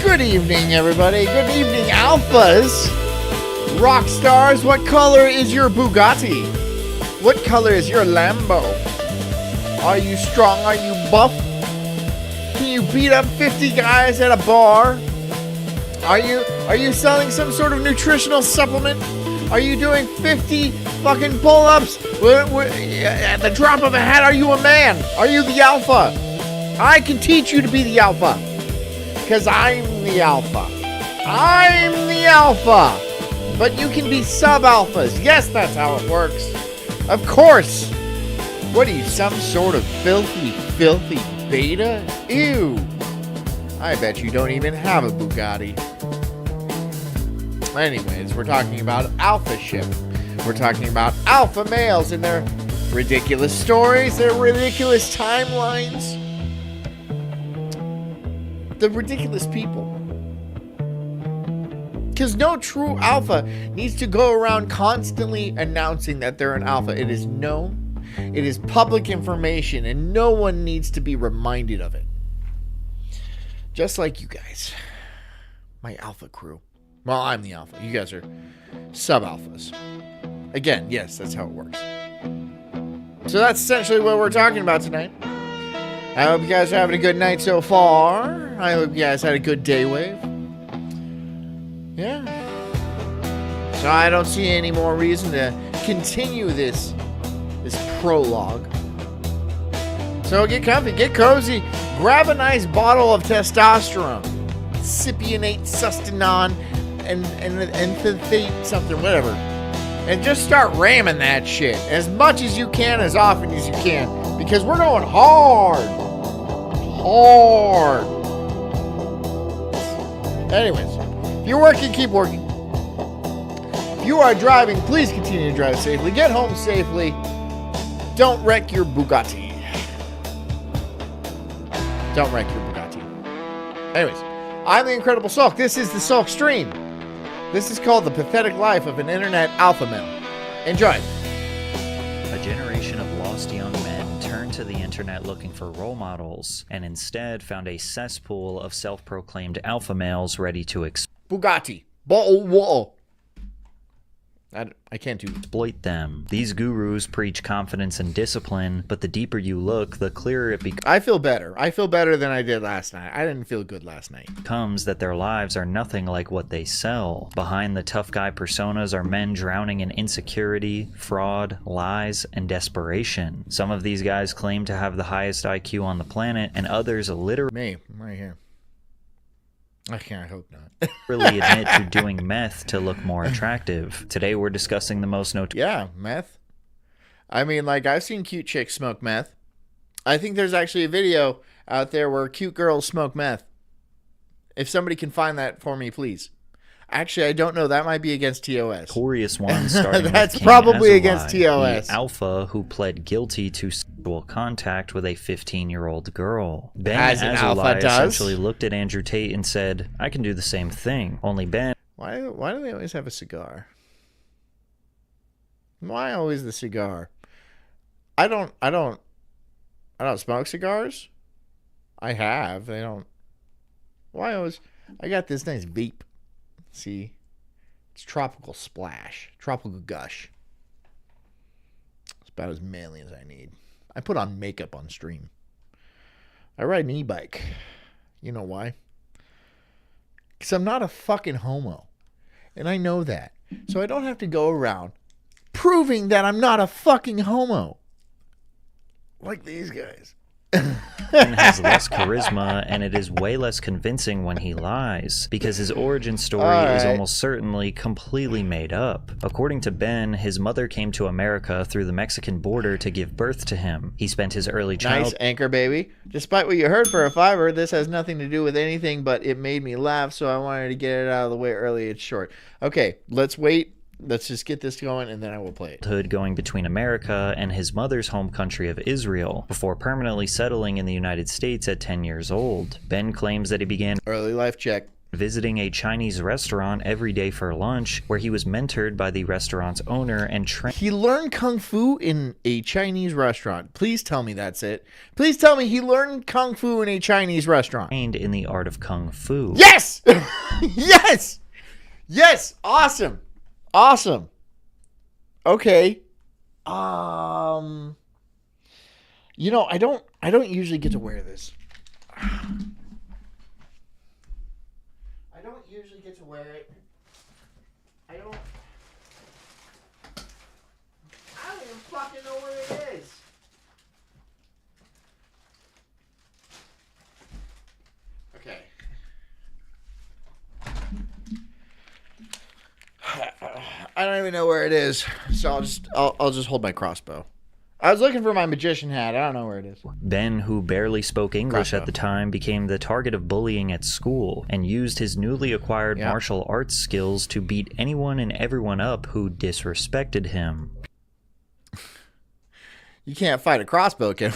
Good evening, everybody. Good evening, alphas. Rock stars, what color is your Bugatti? What color is your Lambo? Are you strong? Are you buff? Can you beat up 50 guys at a bar? Are you selling some sort of nutritional supplement? Are you doing 50 fucking pull-ups? At the drop of a hat, are you a man? Are you the alpha? I can teach you to be the alpha. Because I'm the alpha. I'm the alpha. But you can be sub-alphas. Yes, that's how it works. Of course. What are you, some sort of filthy beta? Ew. I bet you don't even have a Bugatti. Anyways, we're talking about alpha shit. We're talking about alpha males and their ridiculous stories, their ridiculous timelines. The ridiculous people. Because no true alpha needs to go around constantly announcing that they're an alpha. It is known. It is public information, and no one needs to be reminded of it. Just like you guys. My alpha crew. Well, I'm the alpha. You guys are sub-alphas. Again, yes, that's how it works. So that's essentially what we're talking about tonight. I hope you guys are having a good night so far. I hope you guys had a good day wave. Yeah. So I don't see any more reason to continue this prologue. So get comfy, get cozy, grab a nice bottle of testosterone, Cypionate, Sustanon, and something, whatever. And just start ramming that shit as much as you can, as often as you can. Because we're going hard. Hard. Anyways, if you're working, keep working. If you are driving, please continue to drive safely. Get home safely. Don't wreck your Bugatti. Don't wreck your Bugatti. Anyways, I'm the Incredible Sulk. This is the Sulk Stream. This is called The Pathetic Life of an Internet Alpha Male. Enjoy. A generation of lost young men turned to the internet looking for role models and instead found a cesspool of self-proclaimed alpha males ready to Bugatti. Whoa. I can't do exploit them. These gurus preach confidence and discipline, but the deeper you look, the clearer it becomes. I feel better. I feel better than I did last night. I didn't feel good last night. That their lives are nothing like what they sell. Behind the tough guy personas are men drowning in insecurity, fraud, lies, and desperation. Some of these guys claim to have the highest IQ on the planet, and others literally... Me, right here. I hope not. really admit to doing meth to look more attractive. Today we're discussing the most Yeah, meth. I mean, like, I've seen cute chicks smoke meth. I think there's actually a video out there where cute girls smoke meth. If somebody can find that for me, please. Actually, I don't know. That might be against TOS. Notorious one starting That's with probably against TOS. The alpha who pled guilty to sexual contact with a 15-year-old girl. Ben As an alpha does. Essentially looked at Andrew Tate and said, I can do the same thing. Only Ben... Why do they always have a cigar? Why always the cigar? I don't smoke cigars. I have. They don't... Why always... I got this nice vape. See, it's Tropical Splash, Tropical Gush. It's about as manly as I need. I put on makeup on stream. I ride an e-bike. You know why? Because I'm not a fucking homo. And I know that. So I don't have to go around proving that I'm not a fucking homo. Like these guys. has less charisma, and it is way less convincing when he lies, because his origin story is almost certainly completely made up. According to Ben, his mother came to America through the Mexican border to give birth to him. He spent his early Nice anchor, baby. Despite what you heard for a fiver, this has nothing to do with anything, but it made me laugh, so I wanted to get it out of the way early. It's short. Okay, let's wait. Let's just get this going, and then I will play it. Childhood going between America and his mother's home country of Israel, before permanently settling in the United States at 10 years old. Ben claims that he began early life check. visiting a Chinese restaurant every day for lunch, where he was mentored by the restaurant's owner and He learned Kung Fu in a Chinese restaurant. Please tell me that's it. Please tell me he learned Kung Fu in a Chinese restaurant. trained in the art of Kung Fu. Yes! Yes! Yes! Awesome. Awesome. Okay. You know, I don't usually get to wear this. I don't usually get to wear it. I don't even fucking know where it is. Okay. I don't even know where it is, so I'll just hold my crossbow. I was looking for my magician hat. I don't know where it is. Ben, who barely spoke English at the time, became the target of bullying at school and used his newly acquired martial arts skills to beat anyone and everyone up who disrespected him. You can't fight a crossbow, can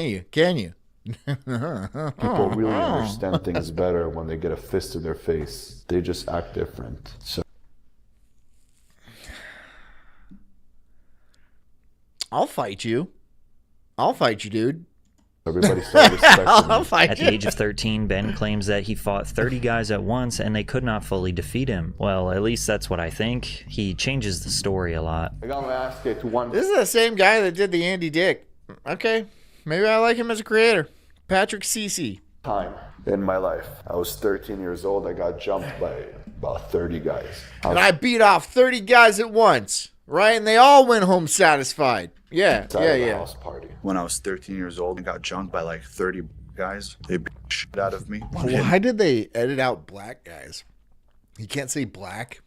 you? Can you? People really understand things better when they get a fist to their face. They just act different. So I'll fight you. I'll fight you, dude. everybody started respecting I'll me. fight At you. the age of 13, Ben claims that he fought 30 guys at once and they could not fully defeat him. Well, at least that's what I think. He changes the story a lot. I got my ass kicked one This is the same guy that did the Andy Dick. Okay, maybe I like him as a creator. Patrick Cece. time in my life. I was 13 years old. I got jumped by about 30 guys. And I beat off 30 guys at once, right? And they all went home satisfied. Yeah, Outside of the yeah. house party. When I was 13 years old and got jumped by like 30 guys, they beat the shit out of me. Why did they edit out black guys? You can't say black.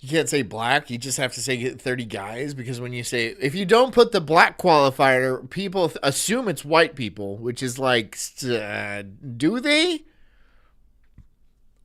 You can't say black. You just have to say 30 guys, because when you say, if you don't put the black qualifier, people assume it's white people, which is like, do they?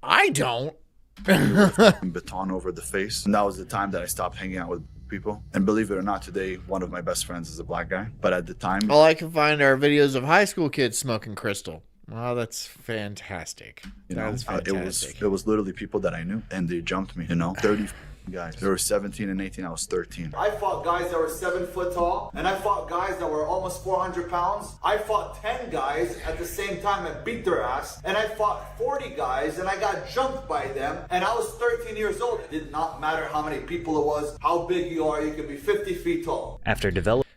I don't. Baton over the face. And that was the time that I stopped hanging out with people. And believe it or not, today, one of my best friends is a black guy. But at the time, All I can find are videos of high school kids smoking crystal. Wow, that's fantastic. you know, That is fantastic. it was literally people that I knew. And they jumped me, 30 guys. They were 17 and 18. I was 13. I fought guys that were 7 foot tall, and I fought guys that were almost 400 pounds. I fought 10 guys at the same time and beat their ass, and I fought 40 guys and I got jumped by them, and I was 13 years old. It did not matter how many people it was, how big you are, you could be 50 feet tall. After developing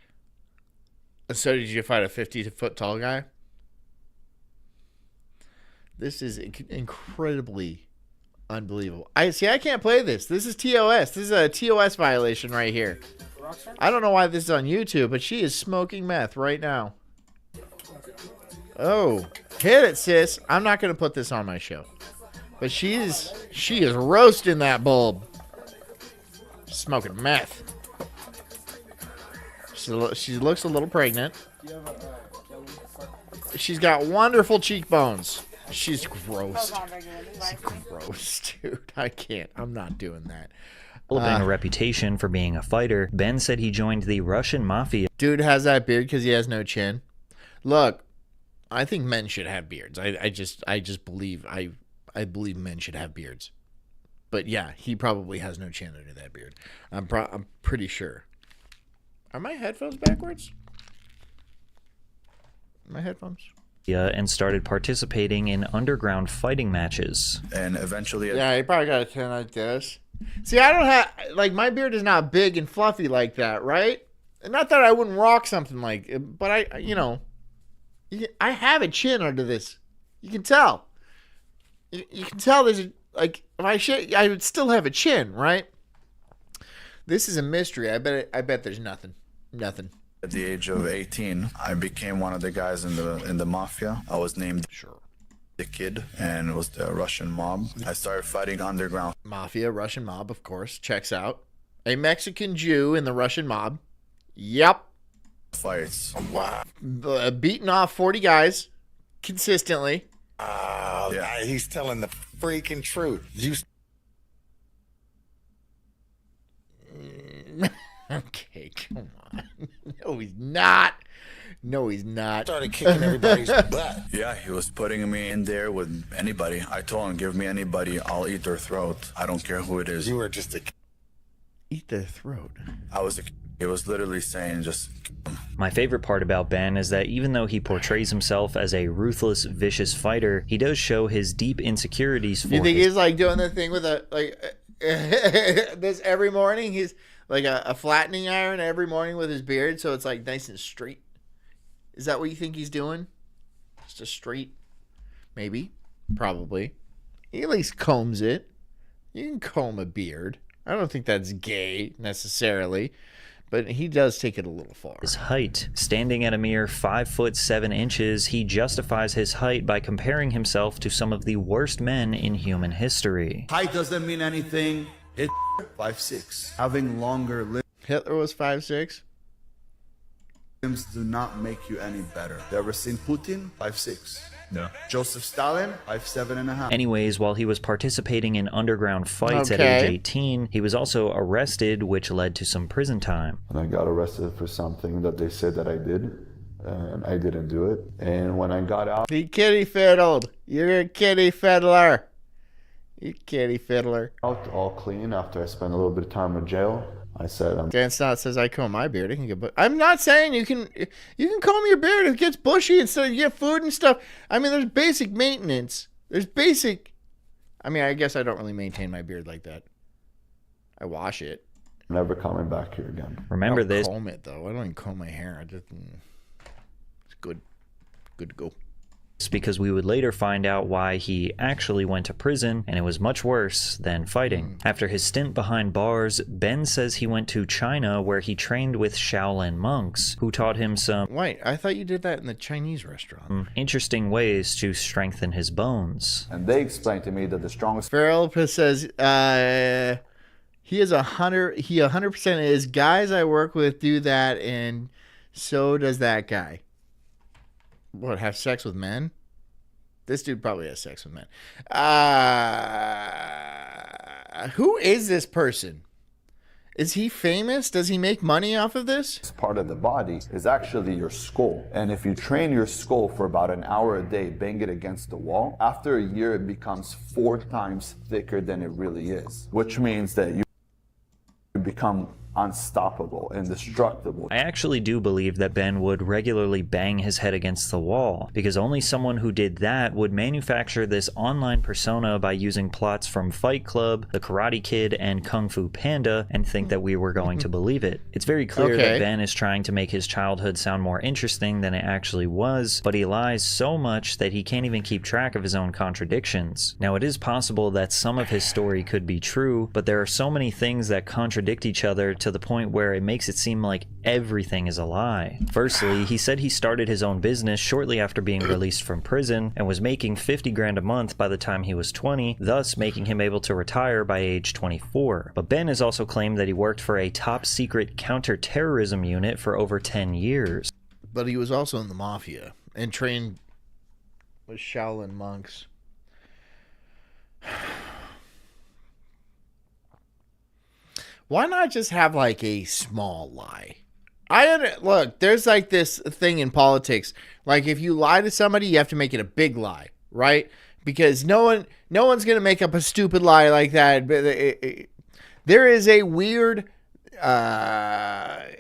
So did you fight a 50-foot tall guy? This is incredibly unbelievable. I can't play this. This is TOS. This is a TOS violation right here. I don't know why this is on YouTube, but she is smoking meth right now. Oh, hit it, sis. I'm not going to put this on my show. But she is roasting that bulb. Smoking meth. She looks a little pregnant. She's got wonderful cheekbones. She's gross. She's gross, dude. I can't. I'm not doing that. a reputation for being a fighter, Ben said he joined the Russian mafia. Dude has that beard because he has no chin. Look, I think men should have beards. I just believe I believe men should have beards. But yeah, he probably has no chin under that beard. I'm pretty sure. Are my headphones backwards? My headphones? And started participating in underground fighting matches. And eventually, Yeah, he probably got a chin like this. See, I don't have, like, my beard is not big and fluffy like that, right? And not that I wouldn't rock something like it, but I have a chin under this. You can tell. You can tell there's, like, if I would still have a chin, right? This is a mystery. I bet there's nothing. Nothing. at the age of 18, I became one of the guys in the mafia. I was named the Kid, and it was the Russian mob. I started fighting underground Mafia, Russian mob, of course. Checks out. A Mexican Jew in the Russian mob. Yep. fights. Wow. Beating off 40 guys consistently. Yeah. He's telling the freaking truth. Okay, come on. No, he's not. No, he's not. Started kicking everybody's butt. Yeah, he was putting me in there with anybody. I told him, give me anybody, I'll eat their throat. I don't care who it is. You were just a Eat their throat. It was literally saying just. My favorite part about Ben is that even though he portrays himself as a ruthless, vicious fighter, he does show his deep insecurities for You think he's like doing the thing with a this every morning? He's like a flattening iron every morning with his beard, so it's like nice and straight. Is that what you think he's doing? Just a straight, maybe, probably. He at least combs it. You can comb a beard. I don't think that's gay necessarily, but he does take it a little far. his height. Standing at a mere 5'7", he justifies his height by comparing himself to some of the worst men in human history. Height doesn't mean anything. It's 5'6". Having longer Hitler was 5'6". limbs do not make you any better. You ever seen Putin? 5'6". No. Joseph Stalin? 5'7.5". Anyways, while he was participating in underground fights at Okay. age 18, he was also arrested, which led to some prison time. And I got arrested for something that they said that I did, and I didn't do it. And when I got out, He kitty fiddled. You're a kitty fiddler. You kitty fiddler. all clean after I spent a little bit of time in jail, I said, Dan Stott says I comb my beard. I can get. I'm not saying you can comb your beard. It gets bushy and so you get food and stuff. I mean, there's basic maintenance. There's basic. I mean, I guess I don't really maintain my beard like that. I wash it. never coming back here again. Remember I don't this. comb it though. I don't even comb my hair. I just. It's good. Good to go. Because we would later find out why he actually went to prison, and it was much worse than fighting. After his stint behind bars, Ben says he went to China where he trained with Shaolin monks, who taught him some Wait, I thought you did that in the Chinese restaurant. interesting ways to strengthen his bones. And they explained to me that the strongest Farrell says he is 100. He 100% is. Guys I work with do that, and so does that guy. What, have sex with men? This dude probably has sex with men. Who is this person? Is he famous? Does he make money off of this? part of the body is actually your skull. And if you train your skull for about an hour a day, bang it against the wall, after a year it becomes 4 times thicker than it really is, which means that you become unstoppable, indestructible. I actually do believe that Ben would regularly bang his head against the wall, because only someone who did that would manufacture this online persona by using plots from Fight Club, The Karate Kid, and Kung Fu Panda, and think that we were going to believe it. It's very clear that Ben is trying to make his childhood sound more interesting than it actually was, but he lies so much that he can't even keep track of his own contradictions. Now, it is possible that some of his story could be true, but there are so many things that contradict each other to the point where it makes it seem like everything is a lie. Firstly, he said he started his own business shortly after being released from prison and was making 50 grand a month by the time he was 20, thus making him able to retire by age 24. But Ben has also claimed that he worked for a top secret counterterrorism unit for over 10 years. But he was also in the mafia and trained with Shaolin monks. Why not just have like a small lie? Look, there's like this thing in politics. Like if you lie to somebody, you have to make it a big lie, right? Because no one's gonna make up a stupid lie like that. But there is a weird. Again,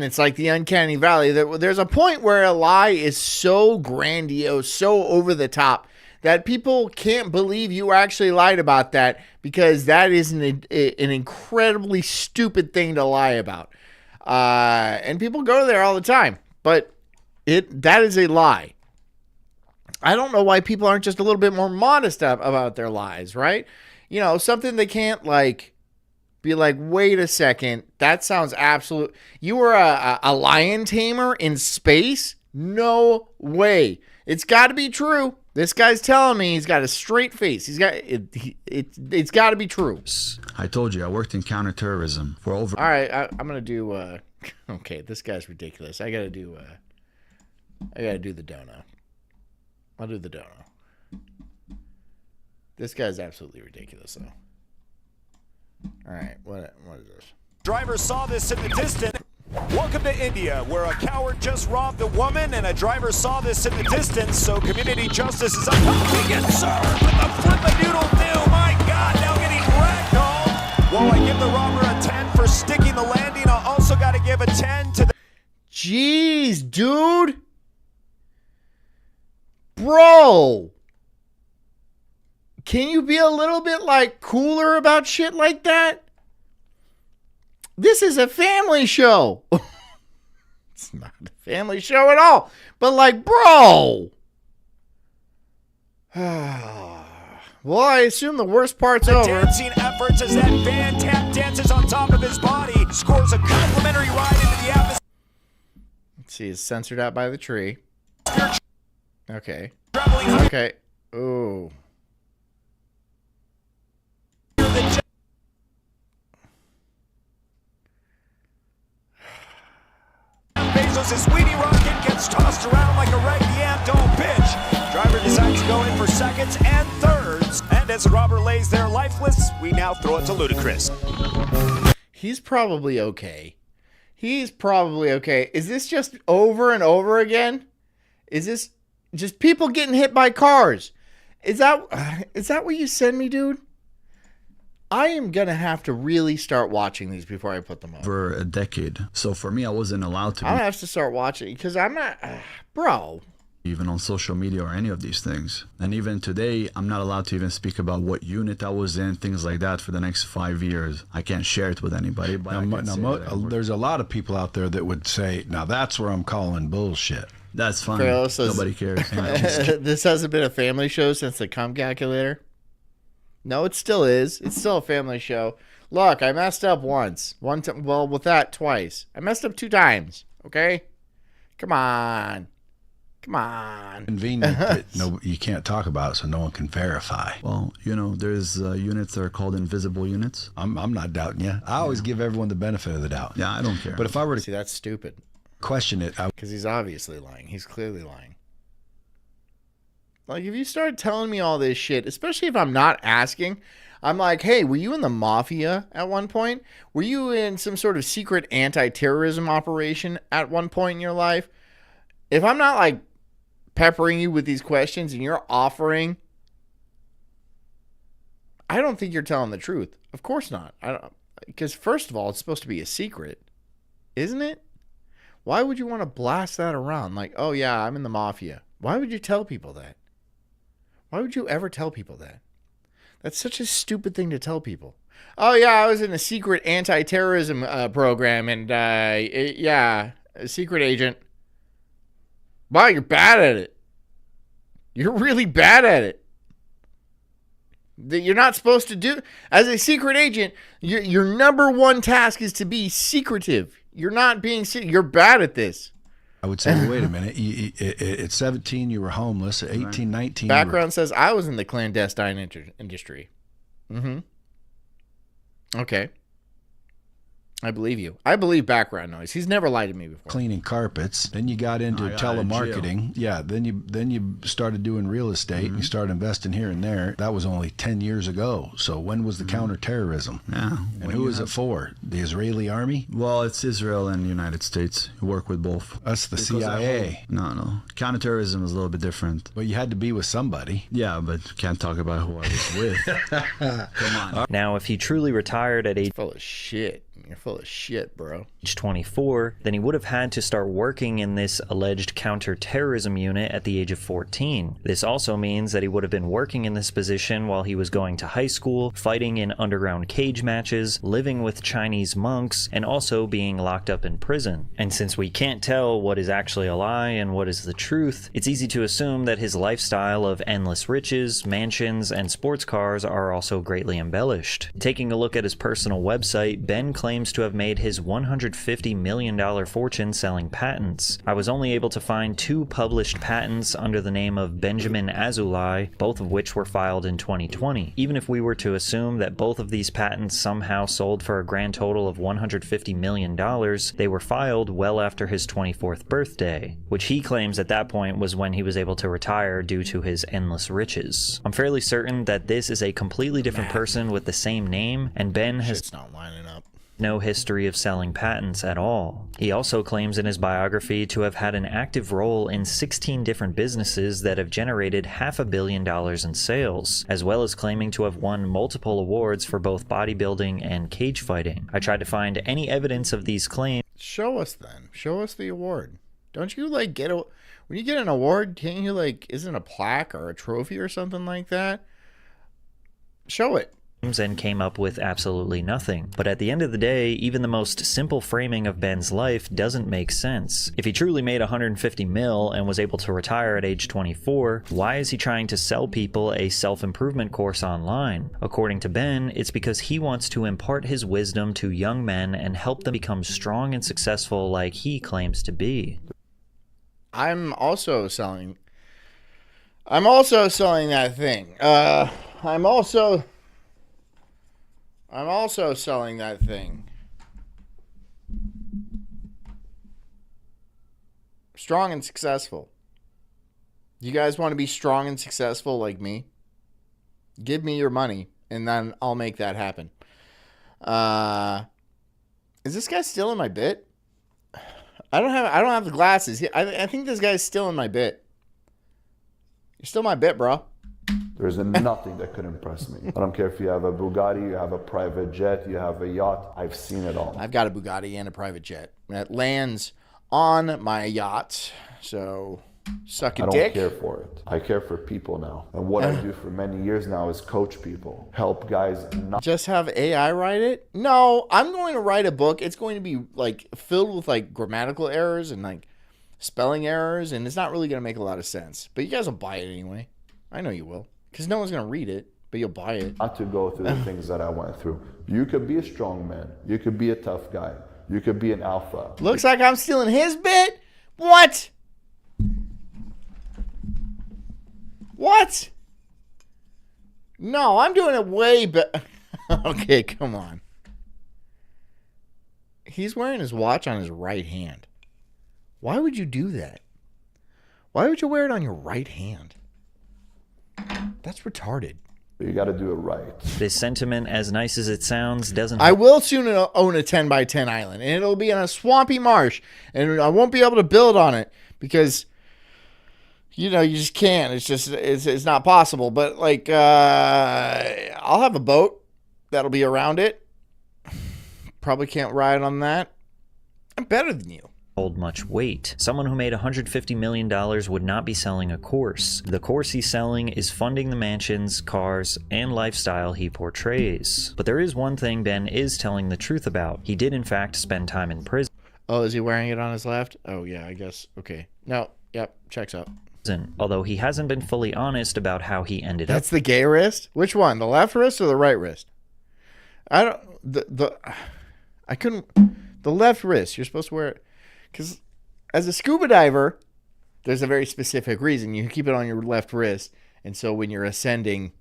it's like the uncanny valley. There's a point where a lie is so grandiose, so over the top, that people can't believe you actually lied about that, because that is an incredibly stupid thing to lie about. And people go there all the time, but that is a lie. I don't know why people aren't just a little bit more modest about their lies, right? You know, something they can't like be like, wait a second, that sounds absolute. You were a lion tamer in space? No way. It's got to be true. This guy's telling me he's got a straight face. He's got it's got to be true. I told you I worked in counterterrorism for over. All right, I'm gonna do. Okay, this guy's ridiculous. I gotta do the dono. I'll do the dono. This guy's absolutely ridiculous, though. All right, what is this? Driver saw this in the distance. Welcome to India, where a coward just robbed a woman and a driver saw this in the distance, so community justice is up. Oh, we get served with the flip-a-doodle-doo. My God, now getting ragdolled. While I give the robber a 10 for sticking the landing, I also got to give a 10 to the... Jeez, dude. Bro. Can you be a little bit, like, cooler about shit like that? This is a family show. It's not a family show at all. But, like, bro. Well, I assume the worst part's over. Dancing efforts as that van tap dances on top of his body, scores a complimentary ride into the atmosphere. Let's see, it's censored out by the tree. Okay. Okay. Ooh. Bezos' weenie rocket gets tossed around like a raggedy ant. Don't pitch. Driver decides to go in for seconds and thirds. And as the robber lays there lifeless, we now throw it to Ludacris. He's probably okay. He's probably okay. Is this just over and over again? Is this just people getting hit by cars? Is that what you send me, dude? I am going to have to really start watching these before I put them up. For a decade. So for me, I wasn't allowed to be I'll have to start watching because I'm not... bro. even on social media or any of these things. And even today, I'm not allowed to even speak about what unit I was in, things like that for the next 5 years. I can't share it with anybody. But there's a lot of people out there that would say, now that's where I'm calling bullshit. That's fine. Says, nobody cares. This hasn't been a family show since the cum calculator. No, it still is. It's still a family show. Look, I messed up once. Well, with that, twice. I messed up 2 times. Okay? Come on. Come on. Convenient that you can't talk about it so no one can verify. Well, there's units that are called invisible units. I'm not doubting you. I always give everyone the benefit of the doubt. Yeah, I don't care. But if I were to See, that's stupid. question it, Because he's obviously lying. He's clearly lying. Like, if you start telling me all this shit, especially if I'm not asking, I'm like, hey, were you in the mafia at one point? Were you in some sort of secret anti-terrorism operation at one point in your life? If I'm not, like, peppering you with these questions and you're offering, I don't think you're telling the truth. Of course not. Because, first of all, it's supposed to be a secret, isn't it? Why would you want to blast that around? Like, oh, yeah, I'm in the mafia. Why would you tell people that? Why would you ever tell people that? That's such a stupid thing to tell people. Oh, yeah, I was in a secret anti-terrorism program, and, yeah, a secret agent. Wow, you're bad at it. You're really bad at it. That you're not supposed to do. As a secret agent, your number one task is to be secretive. You're not being... You're bad at this. I would say, wait a minute. At 17, you were homeless. At 18, 19... Background says, I was in the clandestine industry. Mm-hmm. Okay. I believe you. I believe background noise. He's never lied to me before. Cleaning carpets. Then you got into telemarketing. Yeah. Then you started doing real estate. Mm-hmm. You started investing here and there. That was only 10 years ago. So when was the counterterrorism? Yeah. And who is it for? The Israeli army? Well, it's Israel and the United States. You work with both. That's the CIA. No. Counterterrorism is a little bit different. Well, you had to be with somebody. Yeah, but can't talk about who I was with. Come on. Now, if he truly retired at age Full of shit. You're full of shit, bro. 24, then he would have had to start working in this alleged counterterrorism unit at the age of 14. This also means that he would have been working in this position while he was going to high school, fighting in underground cage matches, living with Chinese monks, and also being locked up in prison. And since we can't tell what is actually a lie and what is the truth, it's easy to assume that his lifestyle of endless riches, mansions, and sports cars are also greatly embellished. Taking a look at his personal website, Ben claims to have made his $150 million fortune selling patents. I was only able to find 2 published patents under the name of Benjamin Azoulay, both of which were filed in 2020. Even if we were to assume that both of these patents somehow sold for a grand total of $150 million, they were filed well after his 24th birthday, which he claims at that point was when he was able to retire due to his endless riches. I'm fairly certain that this is a completely different person with the same name, and Ben has... Shit's not lining up. no history of selling patents at all. He also claims in his biography to have had an active role in 16 different businesses that have generated $500 million in sales, as well as claiming to have won multiple awards for both bodybuilding and cage fighting. I tried to find any evidence of these claims. Show us then. Show us the award. Don't you like get a when you get an award, can't you like isn't a plaque or a trophy or something like that? Show it. And came up with absolutely nothing. But at the end of the day, even the most simple framing of Ben's life doesn't make sense. If he truly made 150 mil and was able to retire at age 24, why is he trying to sell people a self-improvement course online? According to Ben, it's because he wants to impart his wisdom to young men and help them become strong and successful like he claims to be. I'm also selling that thing. I'm also selling that thing. Strong and successful. You guys want to be strong and successful like me? Give me your money, and then I'll make that happen. Is this guy still in my bit? I don't have the glasses. I think this guy's still in my bit. You're still my bit, bro. There's nothing that could impress me. I don't care if you have a Bugatti, you have a private jet, you have a yacht. I've seen it all. I've got a Bugatti and a private jet that lands on my yacht. So, suck a dick. I don't care for it. I care for people now. And what I do for many years now is coach people. Help guys not just have AI write it? No, I'm going to write a book. It's going to be like filled with like grammatical errors and like spelling errors, and it's not really going to make a lot of sense. But you guys will buy it anyway. I know you will. Because no one's going to read it, but you'll buy it. Not to go through the things that I went through. You could be a strong man. You could be a tough guy. You could be an alpha. Looks like I'm stealing his bit? What? What? No, I'm doing it way better. Okay, come on. He's wearing his watch on his right hand. Why would you do that? Why would you wear it on your right hand? That's retarded. You got to do it right. This sentiment, as nice as it sounds, doesn't... I will soon own a 10 by 10 island, and it'll be in a swampy marsh, and I won't be able to build on it because, you know, you just can't. It's not possible. But like, I'll have a boat that'll be around it. Probably can't ride on that. I'm better than you. Hold much weight. Someone who made $150 million would not be selling a course. The course he's selling is funding the mansions, cars, and lifestyle he portrays. But there is one thing Ben is telling the truth about. He did in fact spend time in prison. Oh, is he wearing it on his left? Oh yeah, I guess. Okay. No, yep, checks out. Although he hasn't been fully honest about how he ended up. That's the gay wrist? Which one? The left wrist or the right wrist? I couldn't. The left wrist. You're supposed to wear it. Because as a scuba diver, there's a very specific reason. You keep it on your left wrist. And so when you're ascending,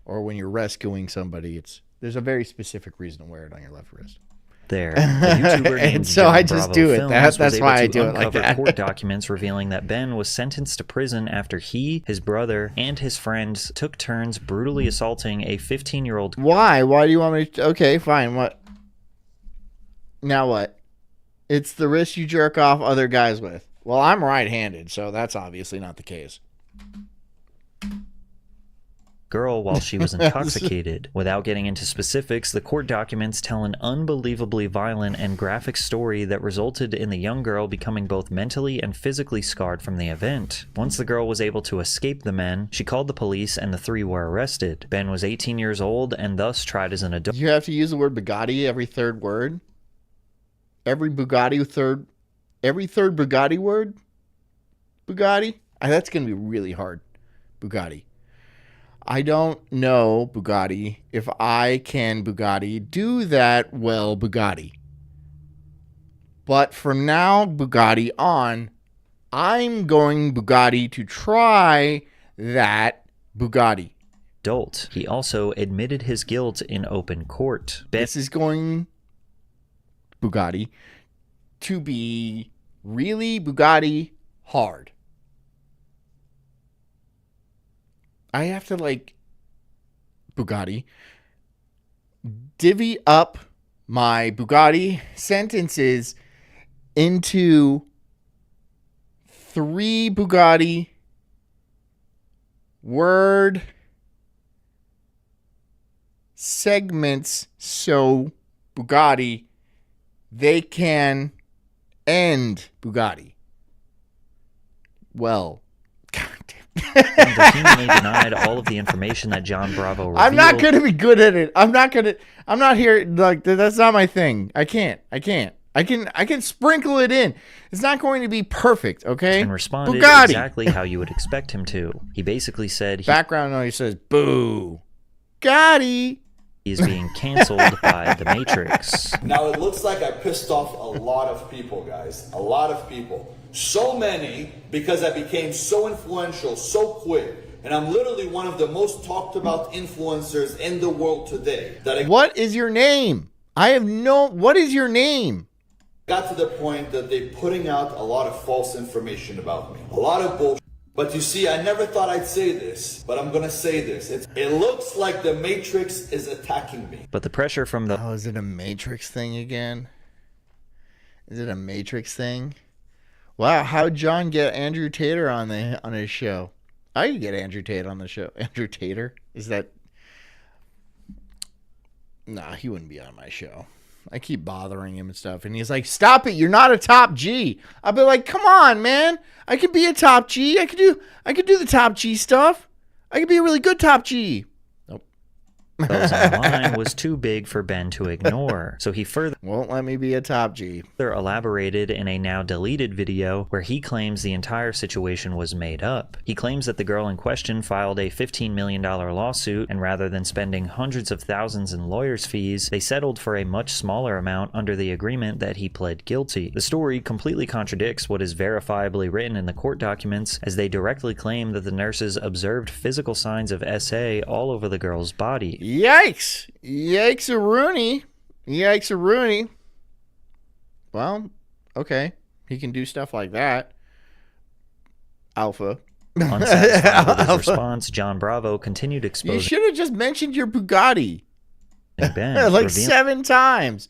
or when you're rescuing somebody, there's a very specific reason to wear it on your left wrist. There. The YouTuber and so I just do it. That's why I do it like that. Court documents revealing that Ben was sentenced to prison after he, his brother, and his friends took turns brutally assaulting a 15-year-old. Why? Why do you want me to? Okay, fine. What? Now what? It's the wrist you jerk off other guys with. Well, I'm right-handed, so that's obviously not the case. Girl while she was intoxicated. Without getting into specifics, the court documents tell an unbelievably violent and graphic story that resulted in the young girl becoming both mentally and physically scarred from the event. Once the girl was able to escape the men, she called the police and the three were arrested. Ben was 18 years old and thus tried as an adult. You have to use the word Bugatti every third word? Every third Bugatti word? Bugatti? That's going to be really hard. Bugatti. I don't know, Bugatti, if I can, Bugatti, do that well, Bugatti. But from now, Bugatti on, I'm going, Bugatti, to try that Bugatti. He also admitted his guilt in open court. This is going, Bugatti, to be really Bugatti hard. I have to like Bugatti divvy up my Bugatti sentences into 3 Bugatti word segments so Bugatti they can end Bugatti. Well, And vehemently denied all of the information that John Bravo revealed. I'm not going to be good at it. I'm not here. Like, that's not my thing. I can sprinkle it in. It's not going to be perfect, okay? And responded Bugatti. exactly how you would expect him to. He basically said Background noise says, boo. Gotti. he is being canceled by The Matrix. Now it looks like I pissed off a lot of people, guys. A lot of people. So many because I became so influential so quick. And I'm literally one of the most talked about influencers in the world today. What is your name? What is your name? Got to the point that they're putting out a lot of false information about me. A lot of bullshit. But you see, I never thought I'd say this, but I'm gonna say this. It looks like the Matrix is attacking me. But the pressure from the... Oh, is it a Matrix thing again? Is it a Matrix thing? Wow, how'd John get Andrew Tater on his show? I could get Andrew Tate on the show. Andrew Tater? Is that... Nah, he wouldn't be on my show. I keep bothering him and stuff. And he's like, stop it. You're not a top G. I'll be like, come on, man. I could be a top G. I could do the top G stuff. I could be a really good top G. Nope. those online was too big for Ben to ignore. So he further won't let me be a top G. Elaborated in a now deleted video where he claims the entire situation was made up. He claims that the girl in question filed a $15 million lawsuit, and rather than spending hundreds of thousands in lawyers' fees, they settled for a much smaller amount under the agreement that he pled guilty. The story completely contradicts what is verifiably written in the court documents, as they directly claim that the nurses observed physical signs of SA all over the girl's body. Yikes! Yikes-a-rooney! Yikes-a-rooney! Well, okay. He can do stuff like that. Alpha. Unsatisfied with his response, John Bravo continued exposing... You should have just mentioned your Bugatti. Ben, like 7 times.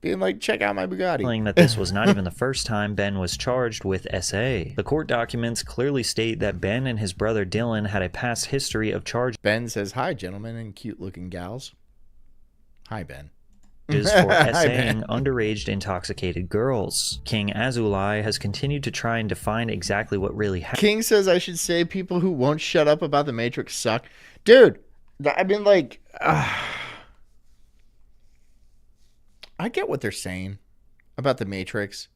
Being like, check out my Bugatti. That this was not even the first time Ben was charged with SA. The court documents clearly state that Ben and his brother Dylan had a past history of charges. Ben says, hi, gentlemen and cute-looking gals. Hi, Ben. For SAing underage intoxicated girls. King Azulai has continued to try and define exactly what really happened. King says I should say people who won't shut up about the Matrix suck. Dude, I mean, like, I get what they're saying about the Matrix.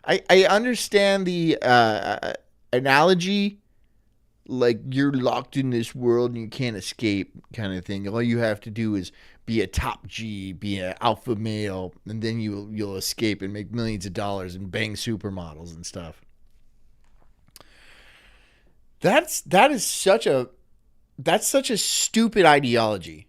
I understand the analogy, like you're locked in this world and you can't escape kind of thing. All you have to do is be a top G, be an alpha male, and then you'll escape and make millions of dollars and bang supermodels and stuff. That's such a stupid ideology.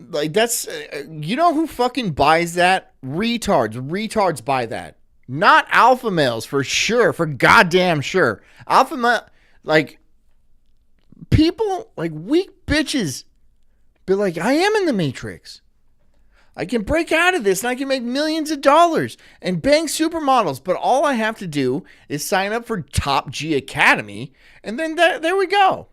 Like, that's you know who fucking buys that? Retards buy that. Not alpha males, for sure, for goddamn sure. Alpha male, like, people, like, weak bitches be like, I am in the Matrix. I can break out of this and I can make millions of dollars and bang supermodels. But all I have to do is sign up for Top G Academy, and then there we go.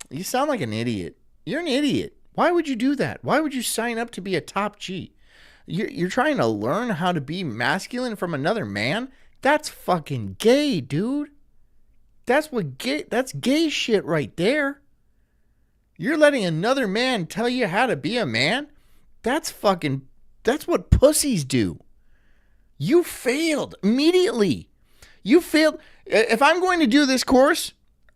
You sound like an idiot. You're an idiot. Why would you do that? Why would you sign up to be a top G? You're trying to learn how to be masculine from another man? That's fucking gay, dude. That's gay shit right there. You're letting another man tell you how to be a man? That's what pussies do. You failed immediately. You failed. If I'm going to do this course,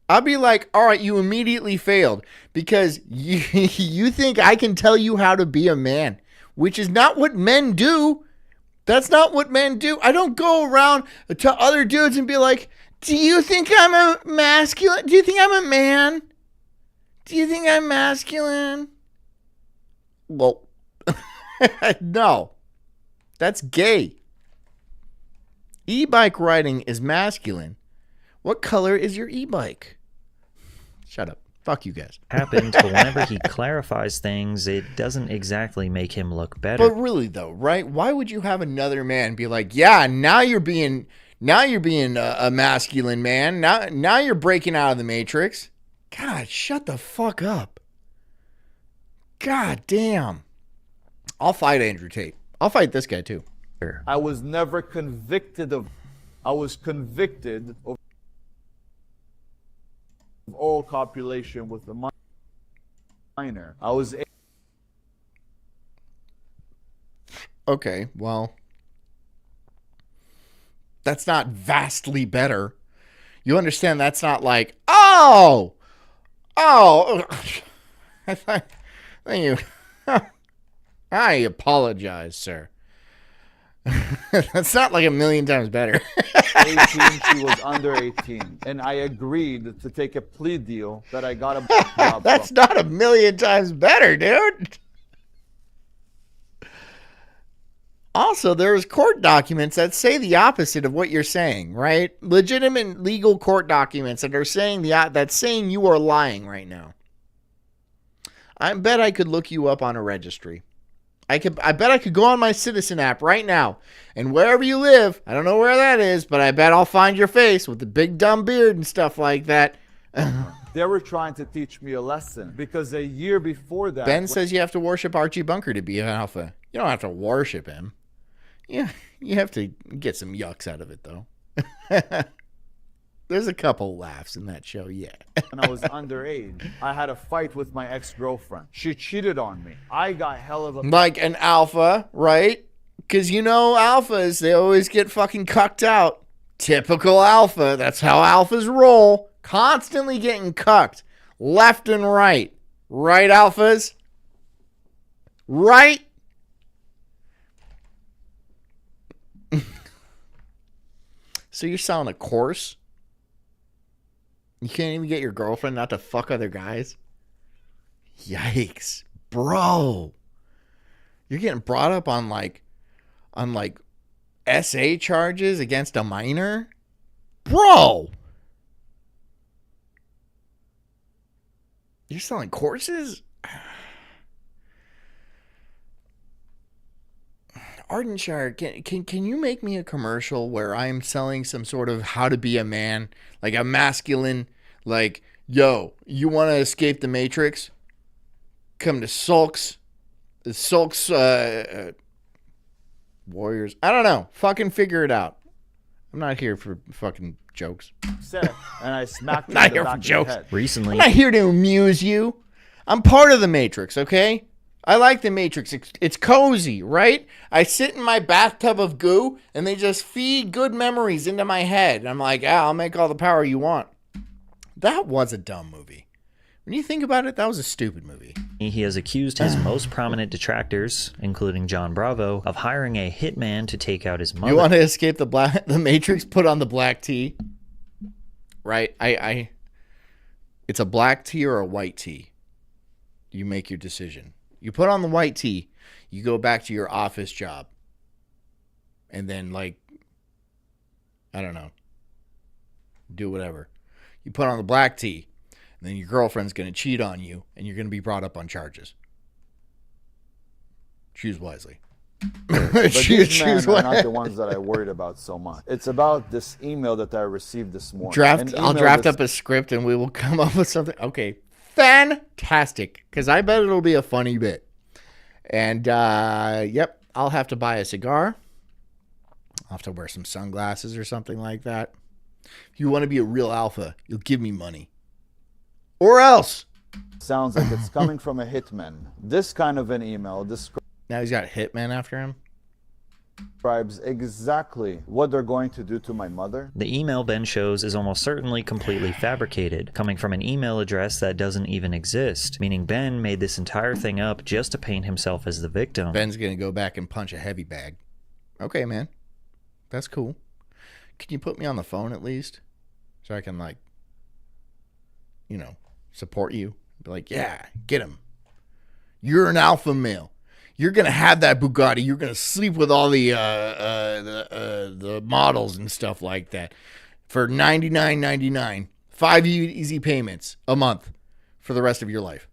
I'll be like, all right, you immediately failed because you think I can tell you how to be a man, which is not what men do. That's not what men do. I don't go around to other dudes and be like, do you think I'm a masculine? Do you think I'm a man? Do you think I'm masculine? Well, no. That's gay. E-bike riding is masculine. What color is your e-bike? Shut up. Fuck you guys. happened, but whenever he clarifies things, it doesn't exactly make him look better. But really though, right? Why would you have another man be like, yeah, now you're being a masculine man. Now you're breaking out of the matrix. God, shut the fuck up. God damn. I'll fight Andrew Tate. I'll fight this guy too. I was never convicted of. I was convicted of oral copulation with a minor. I was. Okay, well, that's not vastly better. You understand that's not like, oh, I thought, thank you. I apologize, sir. That's not like a million times better. 18, she was under 18. And I agreed to take a plea deal that I got a job That's from. not a million times better, dude. Also, there's court documents that say the opposite of what you're saying, right? Legitimate legal court documents that are saying that's saying you are lying right now. I bet I could look you up on a registry. I bet I could go on my Citizen app right now, and wherever you live, I don't know where that is, but I bet I'll find your face with the big dumb beard and stuff like that. They were trying to teach me a lesson because a year before that, Ben says you have to worship Archie Bunker to be an alpha. You don't have to worship him. Yeah, you have to get some yucks out of it, though. There's a couple laughs in that show, yeah. when I was underage, I had a fight with my ex-girlfriend. She cheated on me. I got hell of a... Like an alpha, right? Because you know alphas, they always get fucking cucked out. Typical alpha. That's how alphas roll. Constantly getting cucked. Left and right. Right, alphas? Right? So you're selling a course? You can't even get your girlfriend not to fuck other guys? Yikes. Bro. You're getting brought up on like SA charges against a minor? Bro. You're selling courses? Ardenshire, can you make me a commercial where I'm selling some sort of how to be a man, like a masculine, like, yo, you want to escape the Matrix? Come to Sulk's Warriors. I don't know. Fucking figure it out. I'm not here for fucking jokes. and I smacked her Not in the here back for of the jokes. head. Recently, I'm not here to amuse you. I'm part of the Matrix, okay? I like the Matrix. It's cozy, right? I sit in my bathtub of goo, and they just feed good memories into my head. And I'm like, I'll make all the power you want. That was a dumb movie. When you think about it, that was a stupid movie. he has accused his most prominent detractors, including John Bravo, of hiring a hitman to take out his mother. You want to escape the Matrix? Put on the black tee. Right? It's a black tee or a white tee. You make your decision. You put on the white tee, you go back to your office job. And then, like, I don't know, do whatever. You put on the black tee, and then your girlfriend's going to cheat on you, and you're going to be brought up on charges. Choose wisely. But these men are not the ones that I worried about so much. It's about this email that I received this morning. I'll draft up a script, and we will come up with something. Okay. Fantastic, because I bet it'll be a funny bit. And, yep, I'll have to buy a cigar. I'll have to wear some sunglasses or something like that. If you want to be a real alpha, you'll give me money. Or else. Sounds like it's coming from a hitman. This kind of an email Now he's got hitman after him. describes exactly what they're going to do to my mother. The email Ben shows is almost certainly completely fabricated, coming from an email address that doesn't even exist, meaning Ben made this entire thing up just to paint himself as the victim. Ben's going to go back and punch a heavy bag. Okay, man. That's cool. Can you put me on the phone at least? So I can, like, you know, support you. Be like, yeah, get him. You're an alpha male. You're going to have that Bugatti. You're going to sleep with all the models and stuff like that for $99.99. 5 easy payments a month for the rest of your life.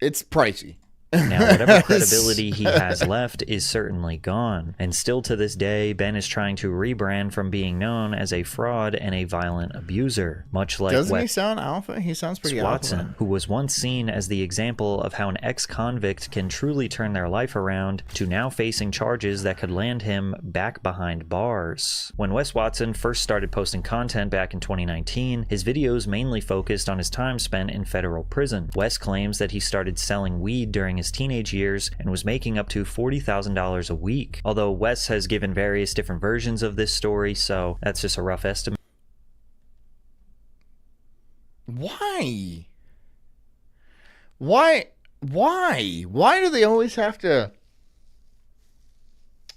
It's pricey. Now, whatever credibility he has left is certainly gone. And still to this day, Ben is trying to rebrand from being known as a fraud and a violent abuser, much like Doesn't he sound alpha? He sounds pretty Watson, alpha. who was once seen as the example of how an ex-convict can truly turn their life around, to now facing charges that could land him back behind bars. When Wes Watson first started posting content back in 2019, his videos mainly focused on his time spent in federal prison. Wes claims that he started selling weed during his teenage years and was making up to $40,000 a week. Although Wes has given various different versions of this story, so that's just a rough estimate. Why? Why do they always have to?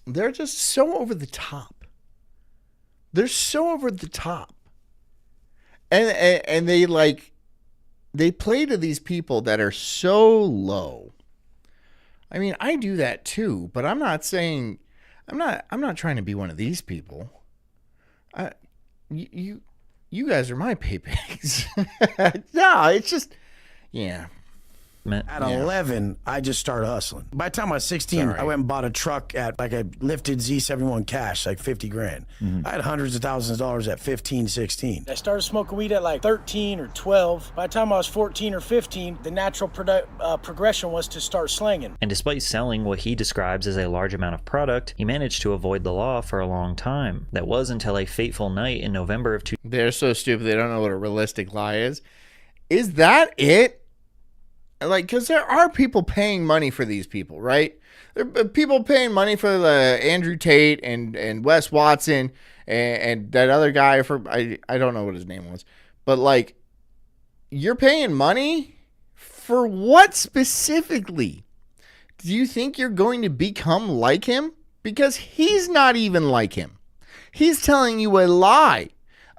They're just so over the top. They're so over the top. And they play to these people that are so low. I mean, I do that too, but I'm not saying I'm not trying to be one of these people. You guys are my pay pigs. No, it's just, yeah. At 11, I just started hustling. By the time I was 16, I went and bought a truck at like a lifted Z71 cash, like 50 grand. I had hundreds of thousands of dollars at 15, 16. I started smoking weed at like 13 or 12. By the time I was 14 or 15, the natural progression was to start slanging. And despite selling what he describes as a large amount of product, he managed to avoid the law for a long time. That was until a fateful night in November of They're so stupid they don't know what a realistic lie is. Is that it? Like, because there are people paying money for these people, right? There are people paying money for the Andrew Tate and Wes Watson and that other guy I don't know what his name was. But, like, you're paying money for what specifically? Do you think you're going to become like him? Because he's not even like him. He's telling you a lie,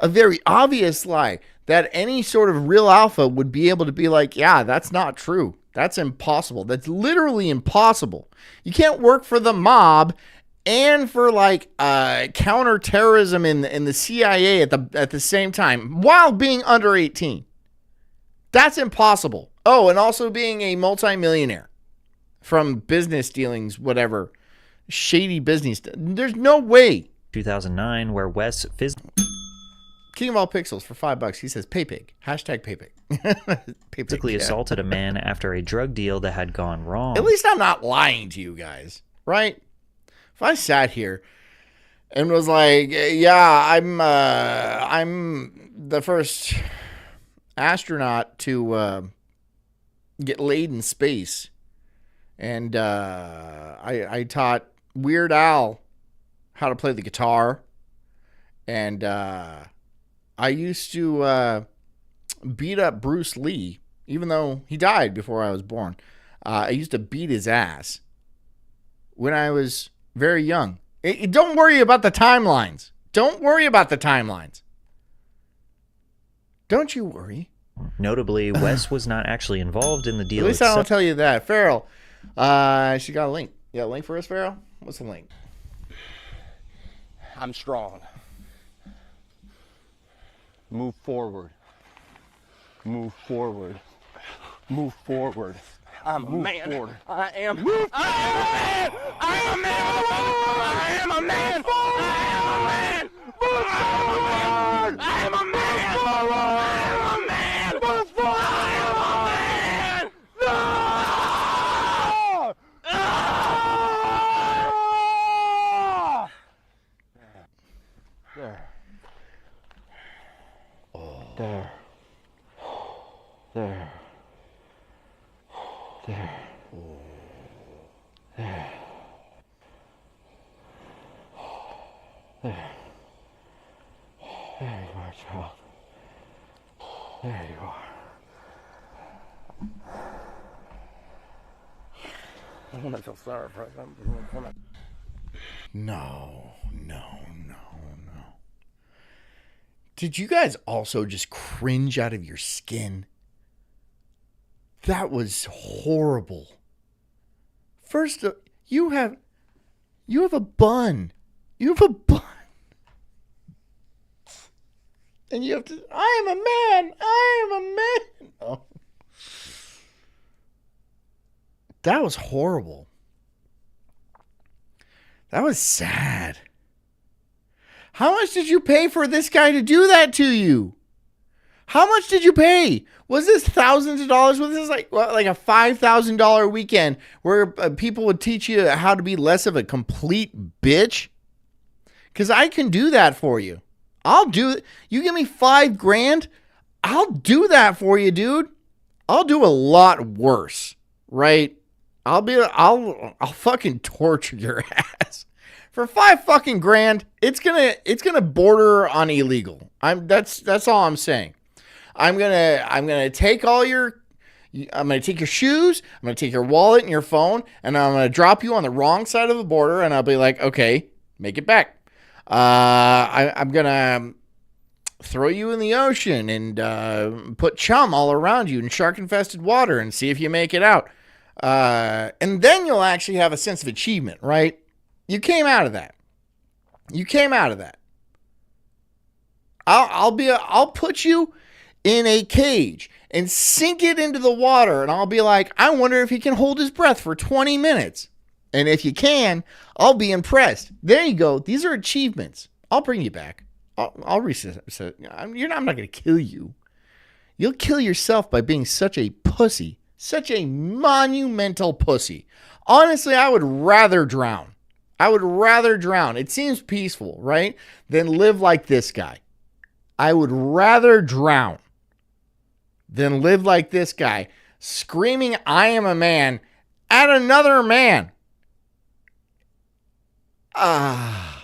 a very obvious lie, that any sort of real alpha would be able to be like, yeah, that's not true. That's impossible. That's literally impossible. You can't work for the mob and for like counterterrorism in the CIA at the same time while being under 18. That's impossible. Oh, and also being a multimillionaire from business dealings, whatever, shady business. There's no way. 2009, where Wes King of all pixels for $5. He says paypig. Hashtag paypig. physically assaulted a man after a drug deal that had gone wrong. At least I'm not lying to you guys, right? If I sat here and was like, yeah, I'm the first astronaut to get laid in space, and I taught Weird Al how to play the guitar, and I used to beat up Bruce Lee, even though he died before I was born. I used to beat his ass when I was very young. Don't worry about the timelines. Don't worry about the timelines. Don't you worry. Notably, Wes was not actually involved in the deal. At least I don't tell you that. Farrell, she got a link. You got a link for us, Farrell? What's the link? I'm strong. Move forward. Move forward. Move forward. I'm a man. Forward. I am. Move I am a man. I am a man. I am a man. Move forward. I am a man. I am a man. Move forward. I am a man. No! There. There. There. There. There. There. There you are, child. There you are. I want to feel sorry for it. No. Did you guys also just cringe out of your skin? That was horrible. First, you have a bun. You have a bun. And you have to, I am a man. I am a man. Oh. That was horrible. That was sad. How much did you pay for this guy to do that to you? How much did you pay? Was this thousands of dollars? Was this like a $5,000 weekend where people would teach you how to be less of a complete bitch? Because I can do that for you. I'll do it. You give me $5,000, I'll do that for you, dude. I'll do a lot worse, right? I'll fucking torture your ass. For $5,000, it's gonna border on illegal. That's all I'm saying. I'm gonna take your shoes, I'm gonna take your wallet and your phone, and I'm gonna drop you on the wrong side of the border, and I'll be like, okay, make it back. I'm gonna throw you in the ocean and put chum all around you in shark-infested water and see if you make it out. And then you'll actually have a sense of achievement, right? You came out of that. I'll put you in a cage and sink it into the water, and I'll be like, I wonder if he can hold his breath for 20 minutes. And if you can, I'll be impressed. There you go. These are achievements. I'll bring you back. I'll reset. I'm not going to kill you. You'll kill yourself by being such a pussy, such a monumental pussy. Honestly, I would rather drown. It seems peaceful, right? Than live like this guy. I would rather drown than live like this guy, screaming, I am a man, at another man. But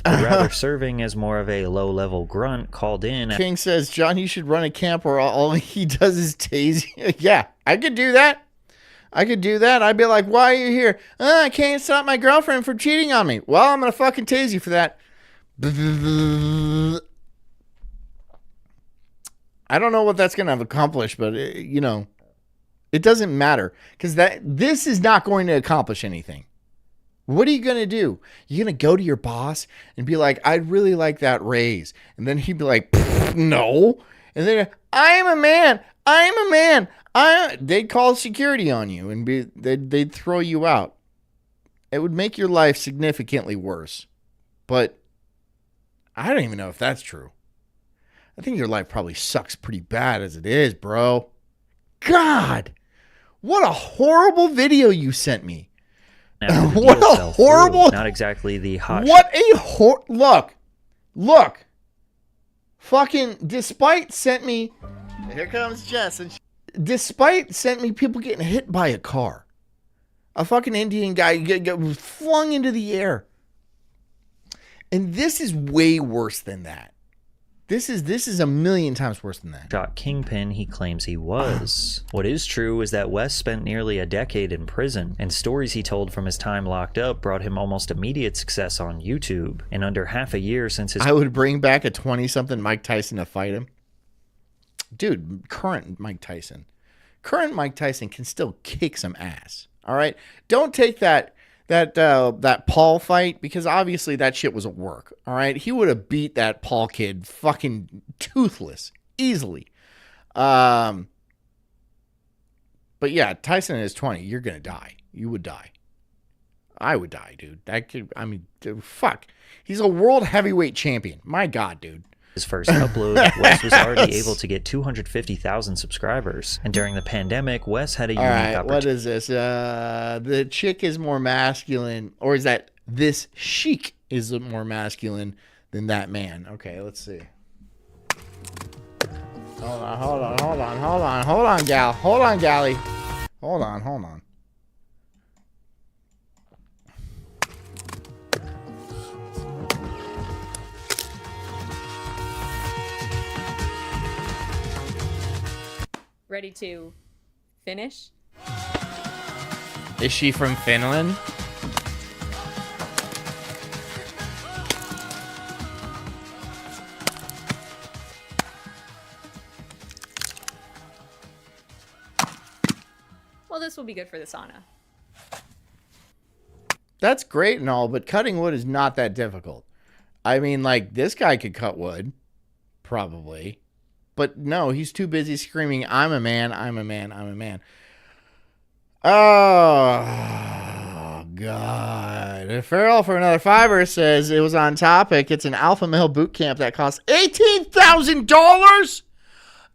rather serving as more of a low-level grunt called in. King says, John, you should run a camp where all he does is tase you. Yeah, I could do that. I'd be like, why are you here? I can't stop my girlfriend from cheating on me. Well, I'm going to fucking tase you for that. I don't know what that's going to have accomplished, but, it doesn't matter. Because this is not going to accomplish anything. What are you going to do? You're going to go to your boss and be like, I'd really like that raise. And then he'd be like, no. And then, I am a man. They'd call security on you and they'd throw you out. It would make your life significantly worse. But I don't even know if that's true. I think your life probably sucks pretty bad as it is, bro. God, what a horrible video you sent me. What a horrible... Not exactly the hot... What a... Look. Fucking... Despite sent me... Here comes Jess. Despite sent me people getting hit by a car. A fucking Indian guy get flung into the air. And this is way worse than that. This is a million times worse than that. Shot kingpin he claims he was. What is true is that Wes spent nearly a decade in prison, and stories he told from his time locked up brought him almost immediate success on YouTube. In under half a year since his... I would bring back a 20-something Mike Tyson to fight him. Dude, current Mike Tyson can still kick some ass. All right? Don't take that Paul fight, because obviously that shit was at work. All right, he would have beat that Paul kid fucking toothless easily. But yeah, Tyson in his 20, you're gonna die. You would die. I would die, dude. Fuck. He's a world heavyweight champion. My God, dude. His first upload, Wes was already able to get 250,000 subscribers. And during the pandemic, Wes had a unique opportunity. What is this? The chick is more masculine, or is that this chic is more masculine than that man? Okay, let's see. Hold on, gal. Hold on, galley. Hold on. Ready to finish? Is she from Finland? Well, this will be good for the sauna. That's great and all, but cutting wood is not that difficult. I mean, like, this guy could cut wood, probably. But no, he's too busy screaming, I'm a man, I'm a man, I'm a man. Oh, God. Farrell for another $5 says it was on topic. It's an alpha male boot camp that costs $18,000.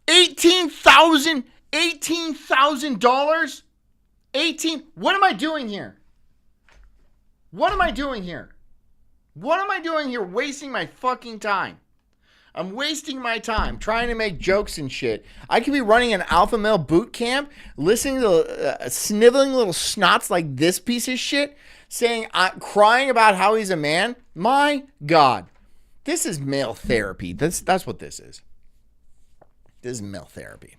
$18,000. What am I doing here? What am I doing here? What am I doing here? Wasting my fucking time. I'm wasting my time trying to make jokes and shit. I could be running an alpha male boot camp, listening to sniveling little snots like this piece of shit, saying, crying about how he's a man. My God, this is male therapy. That's what this is. This is male therapy.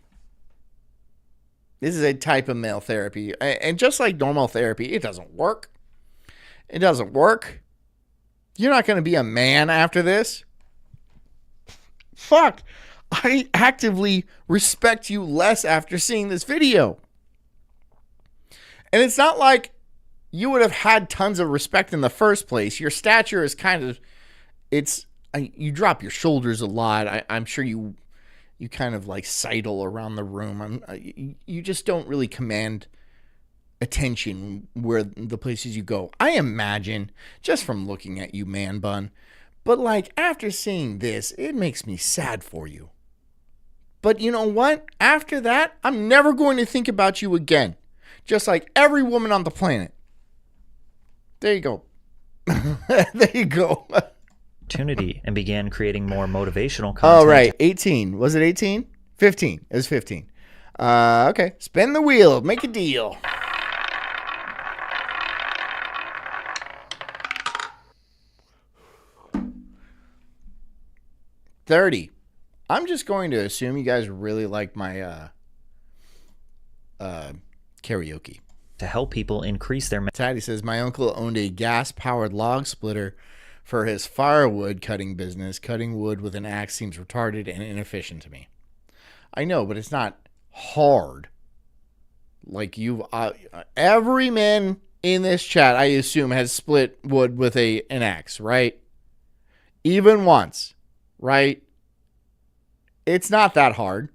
This is a type of male therapy, and just like normal therapy, it doesn't work. It doesn't work. You're not going to be a man after this. Fuck, I actively respect you less after seeing this video. And it's not like you would have had tons of respect in the first place. Your stature is kind of, you drop your shoulders a lot. I'm sure you kind of like sidle around the room. You just don't really command attention where the places you go. I imagine, just from looking at you, man bun. But like, after seeing this, it makes me sad for you. But you know what? After that, I'm never going to think about you again. Just like every woman on the planet. There you go. There you go. Opportunity and began creating more motivational content. Oh, right. 18. Was it 18? 15. It was 15. Okay. Spin the wheel. Make a deal. $30. I'm just going to assume you guys really like my karaoke. To help people increase their... Taddy says, my uncle owned a gas-powered log splitter for his firewood cutting business. Cutting wood with an axe seems retarded and inefficient to me. I know, but it's not hard. Like every man in this chat, I assume, has split wood with an axe, right? Even once. Right? It's not that hard.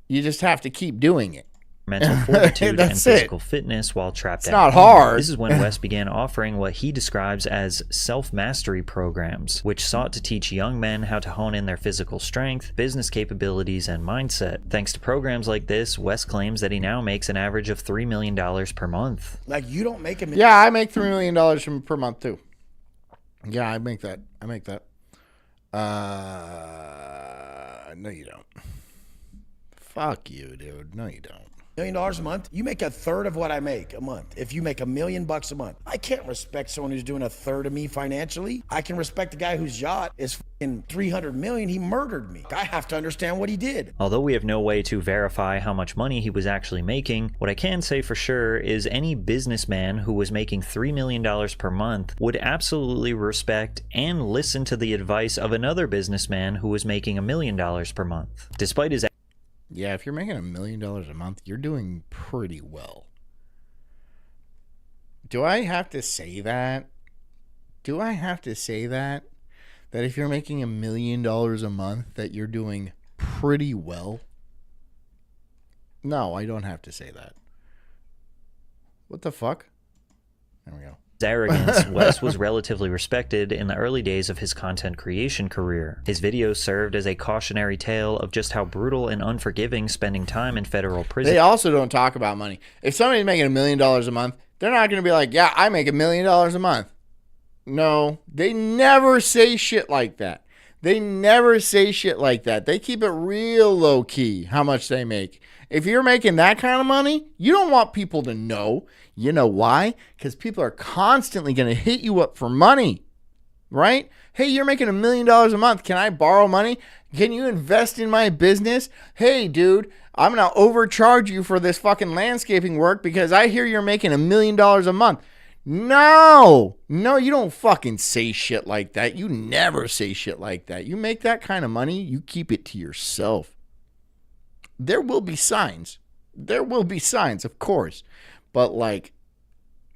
You just have to keep doing it. Mental fortitude and physical fitness while trapped it's at not home. hard. This is when Wes began offering what he describes as self-mastery programs, which sought to teach young men how to hone in their physical strength, business capabilities, and mindset. Thanks to programs like this, Wes claims that he now makes an average of $3 million per month. Like, you don't make a... Yeah, I make $3 million per month too. Yeah, I make that. No, you don't. Fuck you, dude. No, you don't. $1 million a month, you make a third of what I make a month. If you make $1 million a month, I can't respect someone who's doing a third of me financially. I can respect the guy whose yacht is fucking $300 million. He murdered me. I have to understand what he did. Although we have no way to verify how much money he was actually making, what I can say for sure is any businessman who was making $3 million per month would absolutely respect and listen to the advice of another businessman who was making $1 million per month. Despite his... Yeah, if you're making $1 million a month, you're doing pretty well. Do I have to say that? Do I have to say that? That if you're making $1 million a month, that you're doing pretty well? No, I don't have to say that. What the fuck? There we go. Arrogance, Wes was relatively respected in the early days of his content creation career. His videos served as a cautionary tale of just how brutal and unforgiving spending time in federal prison. They also don't talk about money. If somebody's making $1 million a month, they're not going to be like, yeah, I make $1 million a month. No, they never say shit like that. They never say shit like that. They keep it real low key how much they make. If you're making that kind of money, you don't want people to know. You know why? Because people are constantly going to hit you up for money, right? Hey, you're making $1 million a month. Can I borrow money? Can you invest in my business? Hey, dude, I'm going to overcharge you for this fucking landscaping work because I hear you're making $1 million a month. No, you don't fucking say shit like that. You never say shit like that. You make that kind of money, you keep it to yourself. There will be signs. There will be signs, of course. But, like,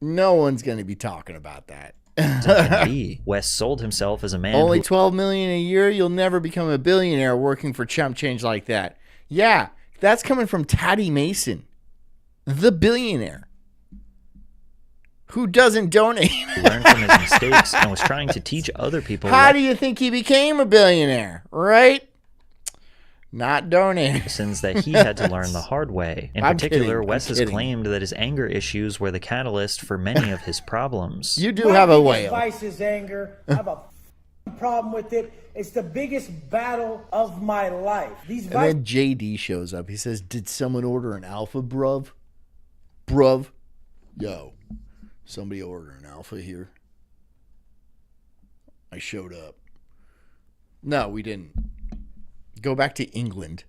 no one's going to be talking about that. can be. Wes sold himself as a man Only who 12 million a year. You'll never become a billionaire working for chump change like that. Yeah, that's coming from Taddy Mason, the billionaire, who doesn't donate. learned from his mistakes and was trying to teach other people How do you think he became a billionaire? Right? Not donating. lessons that he had to learn the hard way. In I'm particular, kidding, Wes I'm has kidding. claimed that his anger issues were the catalyst for many of his problems. You do have a whale. Advice is anger. I have a problem with it. It's the biggest battle of my life. These And then JD shows up. He says, "Did someone order an alpha, bruv? Bruv? Yo, somebody order an alpha here." I showed up. No, we didn't. Go back to England.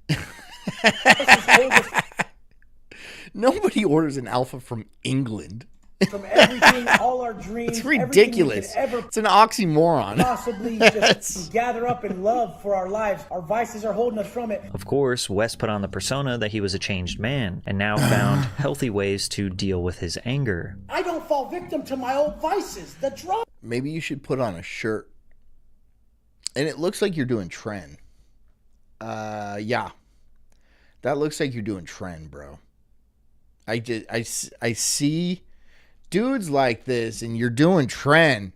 Nobody orders an alpha from England. From everything, all our dreams. It's ridiculous. It's an oxymoron. Possibly just gather up in love for our lives. Our vices are holding us from it. Of course, Wes put on the persona that he was a changed man and now found healthy ways to deal with his anger. I don't fall victim to my old vices. The drug. Maybe you should put on a shirt. And it looks like you're doing trend. Yeah. That looks like you're doing trend, bro. I see dudes like this and you're doing trend.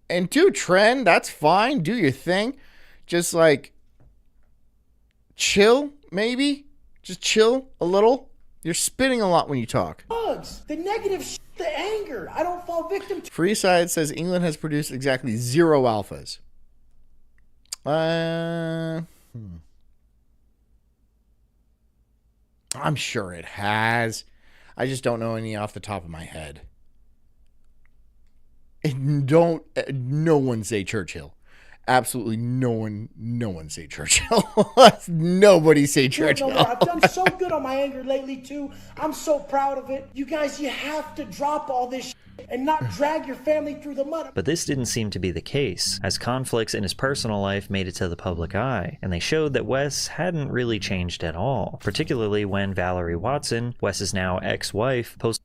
And do trend, that's fine. Do your thing. Just like chill, maybe. Just chill a little. You're spitting a lot when you talk. Drugs. The negative shit, the anger. I don't fall victim to. Freeside says England has produced exactly 0 alphas. I'm sure it has. I just don't know any off the top of my head. And no one say Churchill. Absolutely no one say Churchill. Nobody say Churchill. I've done so good on my anger lately too. I'm so proud of it. You guys, you have to drop all this and not drag your family through the mud. But this didn't seem to be the case, as conflicts in his personal life made it to the public eye, and they showed that Wes hadn't really changed at all, particularly when Valerie Watson, Wes's now ex-wife, posted.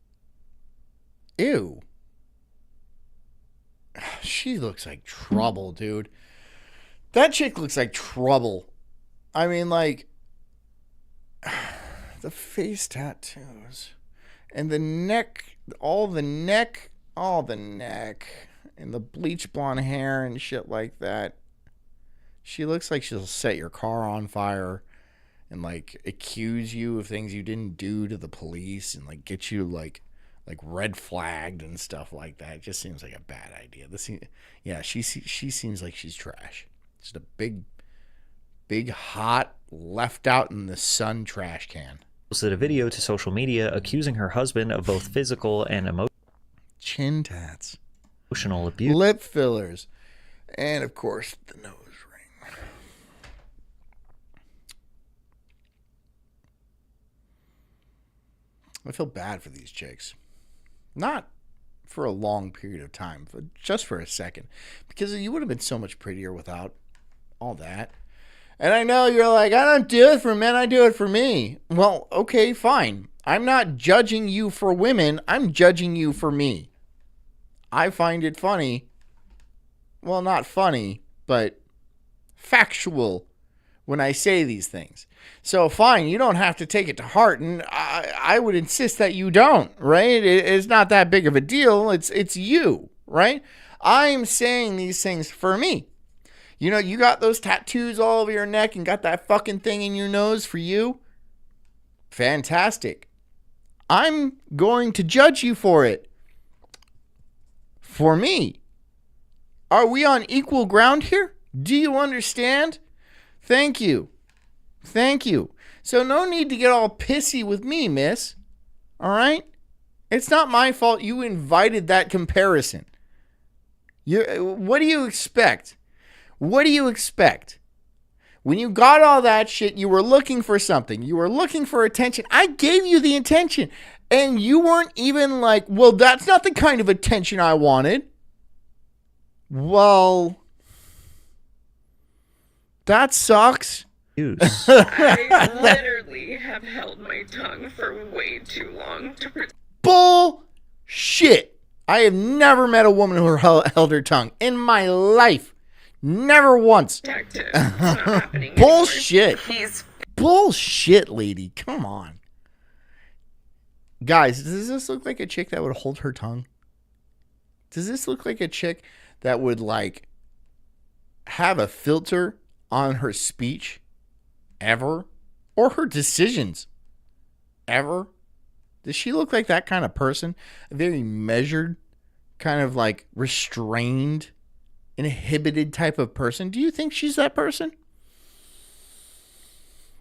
Ew. She looks like trouble, dude. That chick looks like trouble. I mean, like, the face tattoos and the neck, all the neck, and the bleach blonde hair and shit like that. She looks like she'll set your car on fire and, like, accuse you of things you didn't do to the police and, like, get you, like red flagged and stuff like that. It just seems like a bad idea. She seems like she's trash. Just a big hot left out in the sun trash can. Posted a video to social media accusing her husband of both physical and chin tats, emotional abuse, lip fillers, and of course the nose ring. I feel bad for these chicks. Not for a long period of time, but just for a second. Because you would have been so much prettier without all that. And I know you're like, I don't do it for men, I do it for me. Well, okay, fine. I'm not judging you for women, I'm judging you for me. I find it funny. Well, not funny, but factual when I say these things. So fine, you don't have to take it to heart, and I would insist that you don't, right? It's not that big of a deal. It's you, right? I'm saying these things for me. You know, you got those tattoos all over your neck and got that fucking thing in your nose for you. Fantastic. I'm going to judge you for it. For me. Are we on equal ground here? Do you understand? Thank you. Thank you. So no need to get all pissy with me, miss. All right? It's not my fault you invited that comparison. What do you expect? What do you expect? When you got all that shit, you were looking for something. You were looking for attention. I gave you the attention. And you weren't even like, well, that's not the kind of attention I wanted. Well, that sucks. I literally have held my tongue for way too long. Bullshit. I have never met a woman who held her tongue in my life. Never once. Detective. It's not happening Bullshit. anymore. He's Bullshit, lady. Come on. Guys, does this look like a chick that would hold her tongue? Does this look like a chick that would, like, have a filter on her speech ever? Or her decisions ever? Does she look like that kind of person? A very measured, kind of like restrained, inhibited type of person? Do you think she's that person?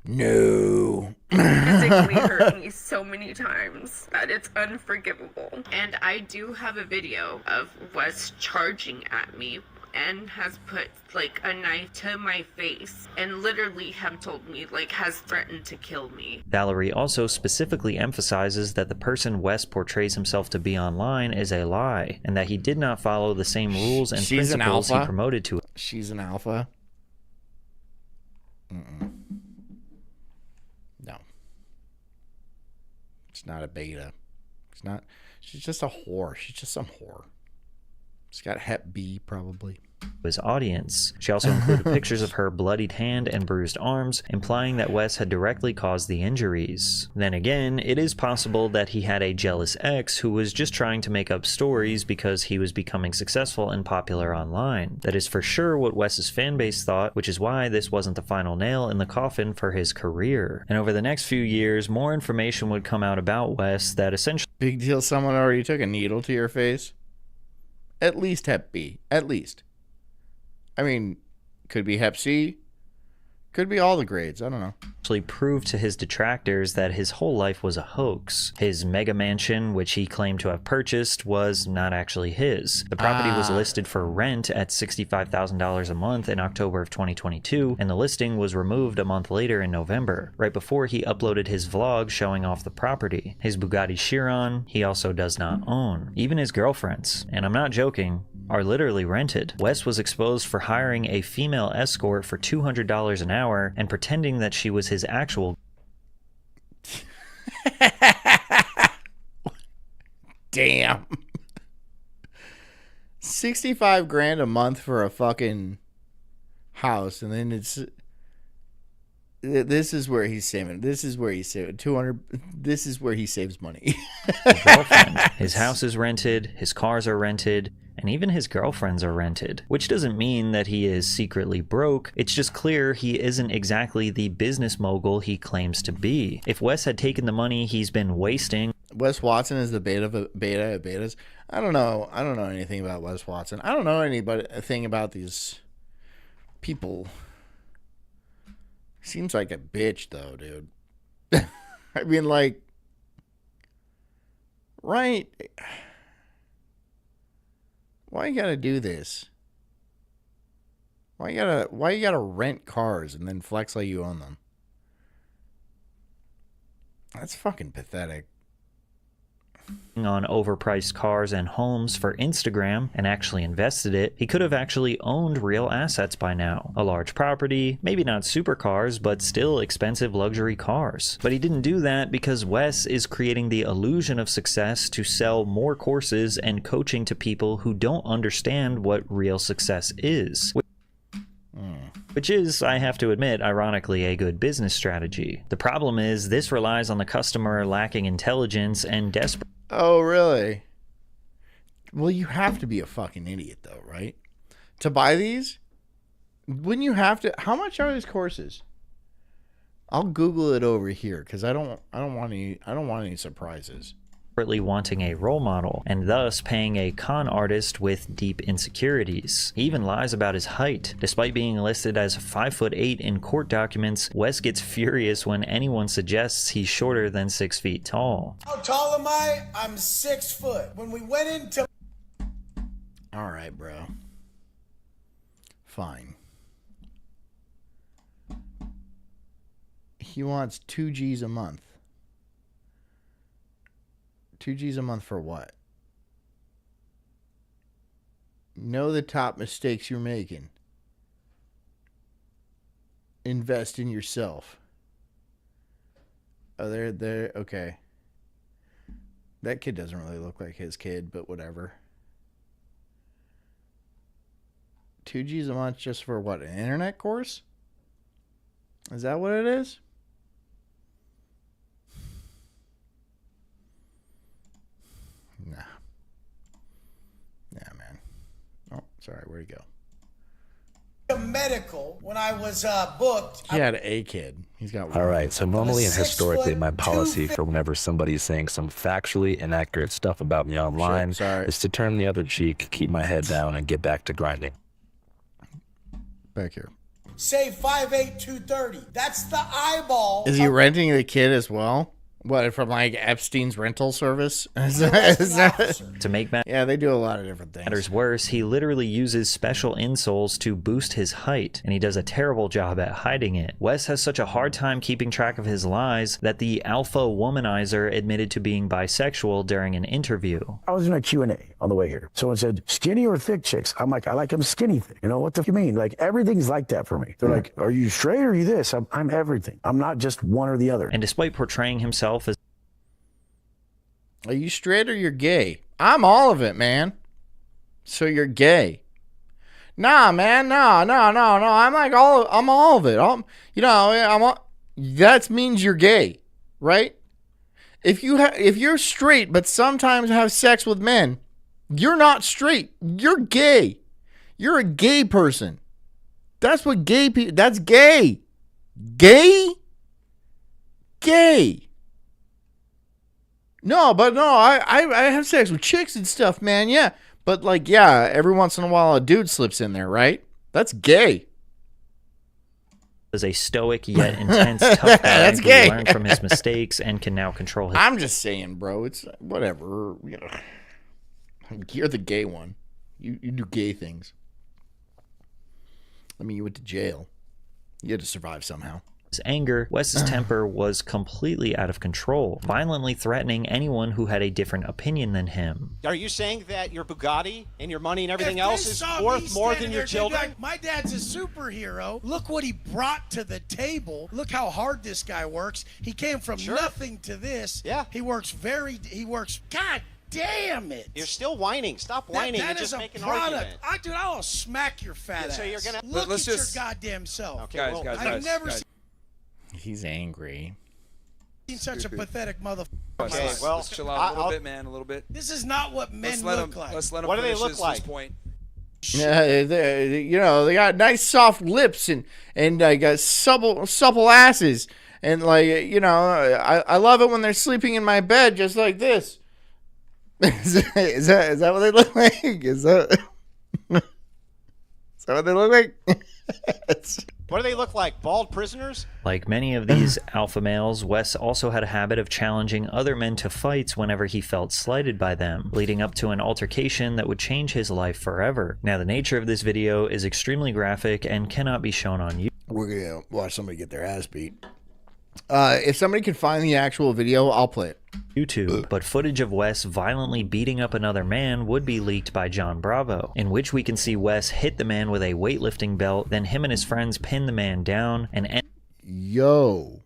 No. physically hurt me so many times that it's unforgivable. And I do have a video of Wes charging at me and has put like a knife to my face and literally have told me, like, has threatened to kill me. Valerie also specifically emphasizes that the person Wes portrays himself to be online is a lie, and that he did not follow the same rules and principles he promoted to. She's an alpha. No. It's not a beta. It's not. She's just a whore. She's just some whore. She's got Hep B, probably. His audience. She also included pictures of her bloodied hand and bruised arms, implying that Wes had directly caused the injuries. Then again, it is possible that he had a jealous ex who was just trying to make up stories because he was becoming successful and popular online. That is for sure what Wes's fanbase thought, which is why this wasn't the final nail in the coffin for his career. And over the next few years, more information would come out about Wes that essentially... Big deal, someone already took a needle to your face? At least Hep B. At least. I mean, could be Hep C. Could be all the grades. I don't know. Actually proved to his detractors that his whole life was a hoax. His mega mansion, which he claimed to have purchased, was not actually his. The property was listed for rent at $65,000 a month in October of 2022, and the listing was removed a month later in November, right before he uploaded his vlog showing off the property. His Bugatti Chiron, he also does not own. Even his girlfriends, and I'm not joking, are literally rented. Wes was exposed for hiring a female escort for $200 an hour and pretending that she was his actual... Damn. 65 grand a month for a fucking house, and then this is where he's saving. This is where he's saving 200. This is where he saves money. His house is rented, his cars are rented, and even his girlfriends are rented. Which doesn't mean that he is secretly broke, it's just clear he isn't exactly the business mogul he claims to be. If Wes had taken the money he's been wasting... Wes Watson is the beta of betas. I don't know anything about Wes Watson. I don't know anything about these people. Seems like a bitch, though, dude. I mean, like... Right... Why you gotta do this? Why you gotta rent cars and then flex like you own them? That's fucking pathetic. On overpriced cars and homes for Instagram and actually invested it, he could have actually owned real assets by now. A large property, maybe not supercars, but still expensive luxury cars. But he didn't do that because Wes is creating the illusion of success to sell more courses and coaching to people who don't understand what real success is. Which is, I have to admit, ironically a good business strategy. The problem is, this relies on the customer lacking intelligence and desperate... Oh, really? Well, you have to be a fucking idiot, though, right? To buy these? Wouldn't you have to... How much are these courses? I'll Google it over here, because I don't want any surprises. Wanting a role model, and thus paying a con artist with deep insecurities. He even lies about his height. Despite being listed as 5'8" in court documents, Wes gets furious when anyone suggests he's shorter than 6 feet tall. How tall am I? I'm 6 foot. When we went into... Alright, bro. Fine. He wants 2 G's a month. 2 G's a month for what? Know the top mistakes you're making. Invest in yourself. Oh, they're okay. That kid doesn't really look like his kid, but whatever. 2 G's a month just for what, an internet course? Is that what it is? Nah. Nah, man. Oh, sorry. Where'd he go? Medical when I was booked. He had a kid. He's got one. All right, so normally and historically, my policy for whenever somebody is saying some factually inaccurate stuff about me online is to turn the other cheek, keep my head down, and get back to grinding. Back here. Say 5'8", 230. That's the eyeball. Is he renting the kid as well? What, from like Epstein's rental service? Is that... To make yeah, they do a lot of different things. matters worse, he literally uses special insoles to boost his height, and he does a terrible job at hiding it. Wes has such a hard time keeping track of his lies that the alpha womanizer admitted to being bisexual during an interview. I was in a Q&A on the way here. Someone said, skinny or thick chicks? I'm like, I like them skinny thick. You know, what the you mean? Like, everything's like that for me. They're like, are you straight or are you this? I'm everything. I'm not just one or the other. And despite portraying himself as... Are you straight or you're gay? I'm all of it, man. So you're gay. Nah, man. No. I'm like I'm all of it. That means you're gay, right? If you're straight but sometimes have sex with men, you're not straight. You're gay. You're a gay person. That's what gay people. That's gay. Gay. No, I have sex with chicks and stuff, man. Yeah, but like, yeah, every once in a while a dude slips in there, right? That's gay. As a stoic yet intense tough guy That's who gay. learned from his mistakes and can now control his... I'm just saying, bro. It's whatever. You know, you're the gay one. You do gay things. I mean, you went to jail. You had to survive somehow. His anger, Wes's temper was completely out of control, violently threatening anyone who had a different opinion than him. Are you saying that your Bugatti and your money and everything else is worth more than your children? Like, my dad's a superhero. Look what he brought to the table. Look how hard this guy works. He came from nothing to this. Yeah. He works. God damn it. You're still whining. Stop whining and just make an argument. Dude, I'll smack your fat ass. So you're gonna look at your goddamn self. Okay, I've never seen He's angry. such a pathetic motherfucker. Okay, well, let's chill out a little bit, man. A little bit. This is not what men look like. Let's let him What do they finish look his like? point. Yeah, they got nice soft lips and got supple asses, and I love it when they're sleeping in my bed just like this. Is that what they look like? Is that what they look like? What do they look like? Bald prisoners? Like many of these alpha males, Wes also had a habit of challenging other men to fights whenever he felt slighted by them, leading up to an altercation that would change his life forever. Now, the nature of this video is extremely graphic and cannot be shown on YouTube. We're gonna watch somebody get their ass beat. If somebody can find the actual video, I'll play it. YouTube, but footage of Wes violently beating up another man would be leaked by John Bravo, in which we can see Wes hit the man with a weightlifting belt, then him and his friends pin the man down and Yo.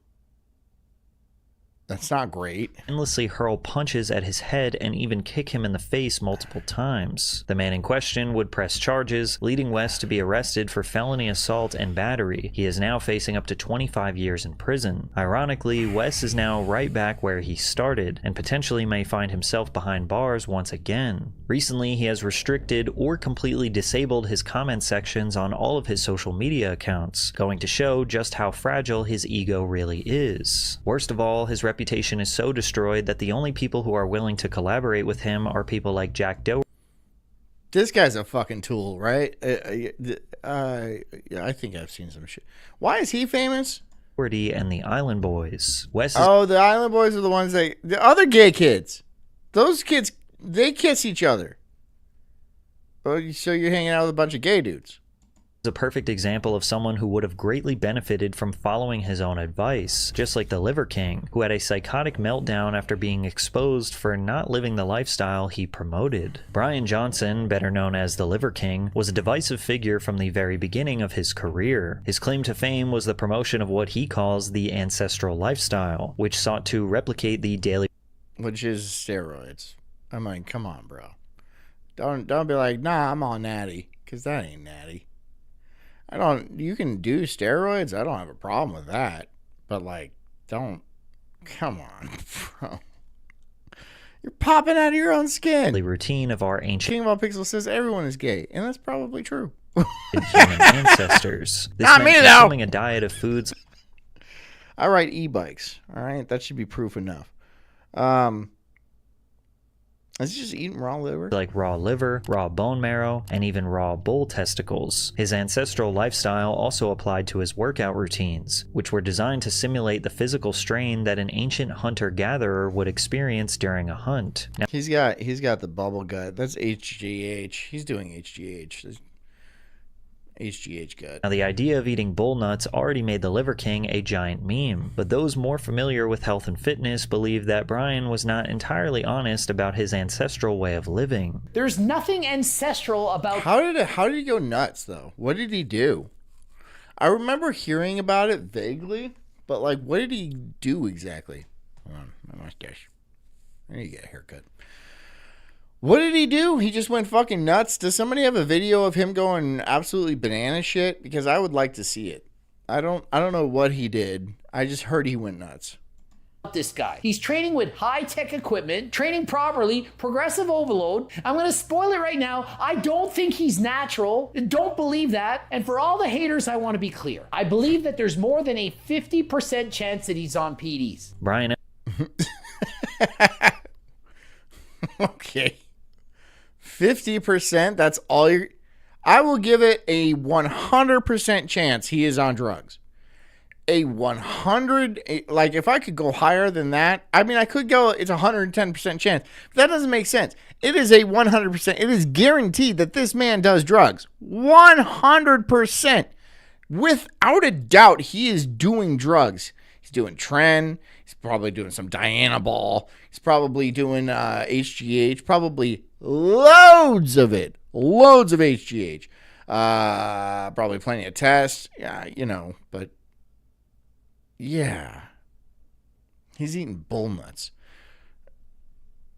That's not great. endlessly hurl punches at his head and even kick him in the face multiple times. The man in question would press charges, leading Wes to be arrested for felony assault and battery. He is now facing up to 25 years in prison. Ironically, Wes is now right back where he started, and potentially may find himself behind bars once again. Recently, he has restricted or completely disabled his comment sections on all of his social media accounts, going to show just how fragile his ego really is. Worst of all, his reputation is so destroyed that the only people who are willing to collaborate with him are people like Jack Doe. This guy's a fucking tool, right? I think I've seen some shit. Why is he famous? And the Island Boys. Wes is The Island Boys are the ones the other gay kids. Those kids, they kiss each other. Oh, so you're hanging out with a bunch of gay dudes. a perfect example of someone who would have greatly benefited from following his own advice, just like the Liver King, who had a psychotic meltdown after being exposed for not living the lifestyle he promoted. Brian Johnson, better known as the Liver King, was a divisive figure from the very beginning of his career. His claim to fame was the promotion of what he calls the ancestral lifestyle, which sought to replicate the daily which is steroids. I mean, come on, bro. Don't be like, nah, I'm on natty, because that ain't natty. You can do steroids. I don't have a problem with that. But, like, come on, bro. You're popping out of your own skin. The routine of our ancient King of Pixel says everyone is gay, and that's probably true. human ancestors. This Not meant me, though. consuming a diet of foods. I ride e-bikes. All right, that should be proof enough. Is he just eating raw liver? Like raw liver, raw bone marrow, and even raw bull testicles. His ancestral lifestyle also applied to his workout routines, which were designed to simulate the physical strain that an ancient hunter-gatherer would experience during a hunt. Now, He's got the bubble gut. That's HGH. He's doing HGH. HGH gut. Now, the idea of eating bull nuts already made the Liver King a giant meme, but those more familiar with health and fitness believe that Brian was not entirely honest about his ancestral way of living. There's nothing ancestral about... How did he go nuts, though? What did he do? I remember hearing about it vaguely, but, like, what did he do exactly? Hold on, my mustache. I need to get a haircut. What did he do? He just went fucking nuts. Does somebody have a video of him going absolutely banana shit? Because I would like to see it. I don't know what he did. I just heard he went nuts. This guy. He's training with high-tech equipment, training properly, progressive overload. I'm going to spoil it right now. I don't think he's natural. Don't believe that. And for all the haters, I want to be clear. I believe that there's more than a 50% chance that he's on PEDs. Brian... Okay. 50%, that's all you're... I will give it a 100% chance he is on drugs. A 100... Like, if I could go higher than that... I mean, I could go... It's a 110% chance. But that doesn't make sense. It is a 100%... It is guaranteed that this man does drugs. 100%. Without a doubt, he is doing drugs. He's doing Tren. He's probably doing some Dianabol. He's probably doing HGH. Probably loads of it. Loads of HGH. Probably plenty of tests. Yeah, but yeah. He's eating bull nuts.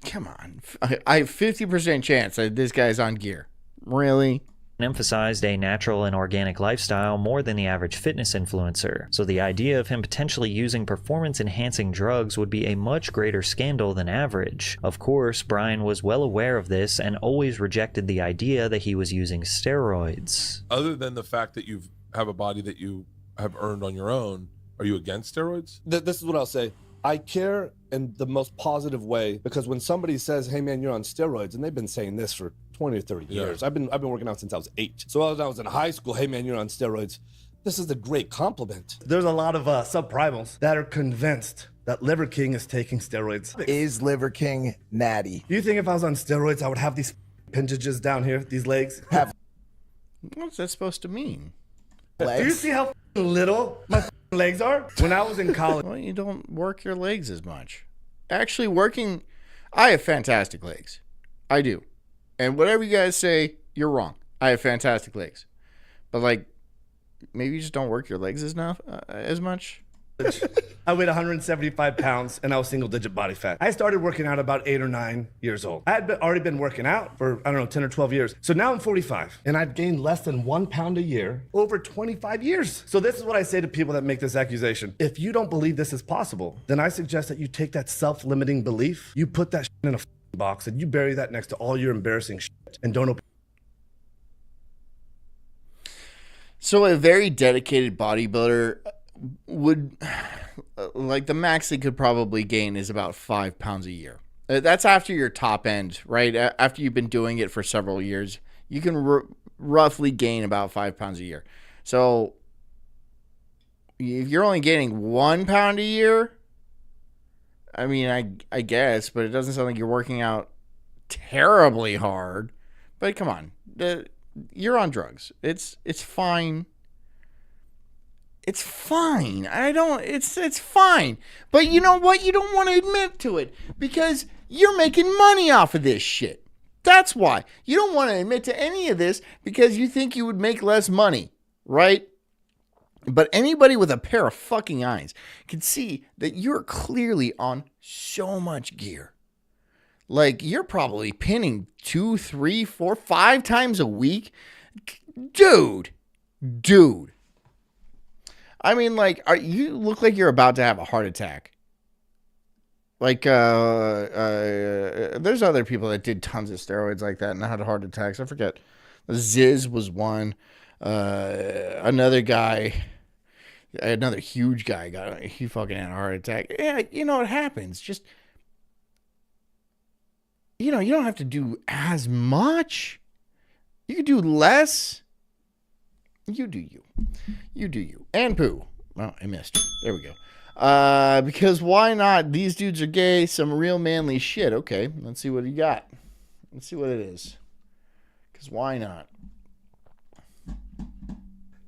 Come on. I have 50% chance that this guy's on gear. Really? Emphasized a natural and organic lifestyle more than the average fitness influencer, so the idea of him potentially using performance-enhancing drugs would be a much greater scandal than average. Of course, Brian was well aware of this and always rejected the idea that he was using steroids. Other than the fact that you have a body that you have earned on your own, are you against steroids? This is what I'll say. I care in the most positive way, because when somebody says, hey man, you're on steroids, and they've been saying this for 20 or 30 years. I've been working out since I was 8. So when I was in high school, hey man, you're on steroids. This is a great compliment. There's a lot of subprimals that are convinced that Liver King is taking steroids. Is Liver King natty? Do you think if I was on steroids, I would have these appendages down here, these legs? What's that supposed to mean? Legs? Do you see how little my legs are? When I was in college. Well, you don't work your legs as much. Actually, I have fantastic legs. I do. And whatever you guys say, you're wrong. I have fantastic legs. But, like, maybe you just don't work your legs as much. I weighed 175 pounds and I was single-digit body fat. I started working out about 8 or 9 years old. I had already been working out for, 10 or 12 years. So now I'm 45 and I've gained less than 1 pound a year over 25 years. So this is what I say to people that make this accusation. If you don't believe this is possible, then I suggest that you take that self-limiting belief, you put that in a box and you bury that next to all your embarrassing shit and don't open. So a very dedicated bodybuilder would, like, the max they could probably gain is about 5 pounds a year. That's after your top end, right? After you've been doing it for several years, you can roughly gain about 5 pounds a year. So if you're only gaining 1 pound a year, I mean, I guess, but it doesn't sound like you're working out terribly hard. But come on, you're on drugs. It's fine. It's fine. It's fine. But you know what? You don't want to admit to it because you're making money off of this shit. That's why. You don't want to admit to any of this because you think you would make less money, right? But anybody with a pair of fucking eyes can see that you're clearly on so much gear. Like, you're probably pinning 2, 3, 4, 5 times a week. Dude. I mean, like, you look like you're about to have a heart attack. Like, there's other people that did tons of steroids like that and had heart attacks. I forget. Ziz was one. Another guy, another huge guy, he fucking had a heart attack. Yeah, you know, it happens. Just, you know, you don't have to do as much. You can do less. You do you. You do you. And poo. Well, I missed. There we go. Because why not? These dudes are gay. Some real manly shit. Okay, let's see what you got. Let's see what it is. Because why not?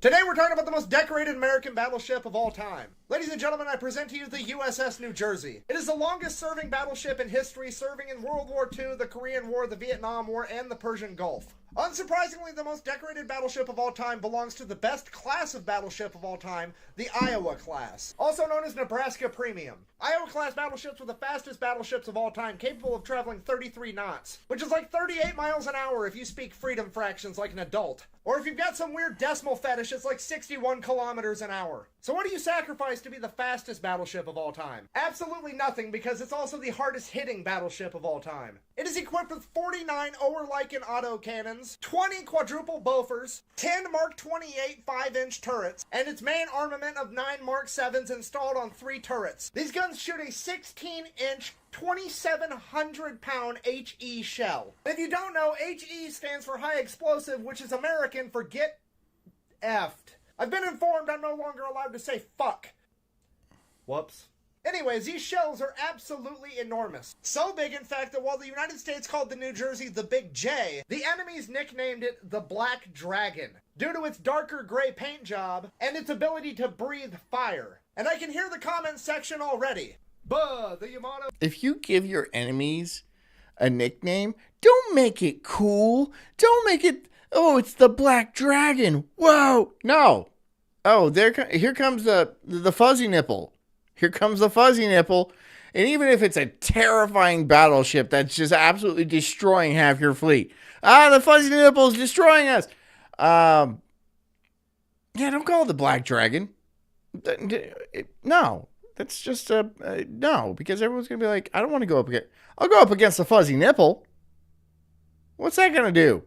Today we're talking about the most decorated American battleship of all time. Ladies and gentlemen, I present to you the USS New Jersey. It is the longest serving battleship in history, serving in World War II, the Korean War, the Vietnam War, and the Persian Gulf. Unsurprisingly, the most decorated battleship of all time belongs to the best class of battleship of all time, the Iowa class, also known as Nebraska Premium. Iowa class battleships were the fastest battleships of all time, capable of traveling 33 knots, which is like 38 miles an hour if you speak freedom fractions like an adult. Or if you've got some weird decimal fetish, it's like 61 kilometers an hour. So what do you sacrifice to be the fastest battleship of all time? Absolutely nothing, because it's also the hardest hitting battleship of all time. It is equipped with 49 Oerlikon autocannons, 20 quadruple Bofors, 10 Mark 28 5-inch turrets, and its main armament of 9 Mark 7s installed on 3 turrets. These guns shoot a 16-inch 2,700-pound HE shell. If you don't know, HE stands for high explosive, which is American for get effed. I've been informed I'm no longer allowed to say fuck. Whoops. Anyways, these shells are absolutely enormous. So big, in fact, that while the United States called the New Jersey the Big J, the enemies nicknamed it the Black Dragon, due to its darker gray paint job and its ability to breathe fire. And I can hear the comments section already. Buh, the Yamato. If you give your enemies a nickname, don't make it cool. Don't make it, oh, it's the Black Dragon. Whoa. No. Oh, here comes the fuzzy nipple. Here comes the fuzzy nipple. And even if it's a terrifying battleship that's just absolutely destroying half your fleet. The fuzzy nipple is destroying us. Yeah, don't call it the Black Dragon. No. That's just no, because everyone's going to be like, I don't want to go up against, I'll go up against the fuzzy nipple. What's that going to do?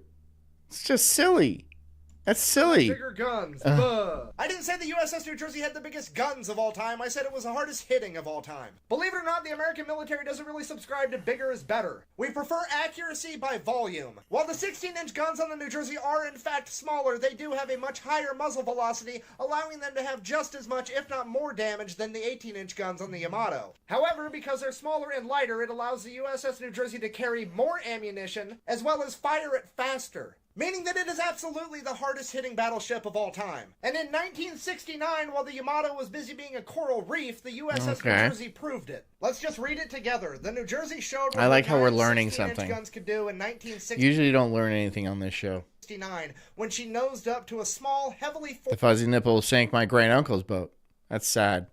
It's just silly. That's silly. Bigger guns. I didn't say the USS New Jersey had the biggest guns of all time. I said it was the hardest hitting of all time. Believe it or not, the American military doesn't really subscribe to bigger is better. We prefer accuracy by volume. While the 16-inch guns on the New Jersey are in fact smaller, they do have a much higher muzzle velocity, allowing them to have just as much, if not more damage than the 18-inch guns on the Yamato. However, because they're smaller and lighter, it allows the USS New Jersey to carry more ammunition, as well as fire it faster. Meaning that it is absolutely the hardest hitting battleship of all time. And in 1969, while the Yamato was busy being a coral reef, the USS New Jersey proved it. Let's just read it together. The New Jersey showed what I like how we're learning something. guns could do in 1969. Usually don't learn anything on this show. When she nosed up to a small, heavily... The fuzzy nipple sank my great uncle's boat. That's sad.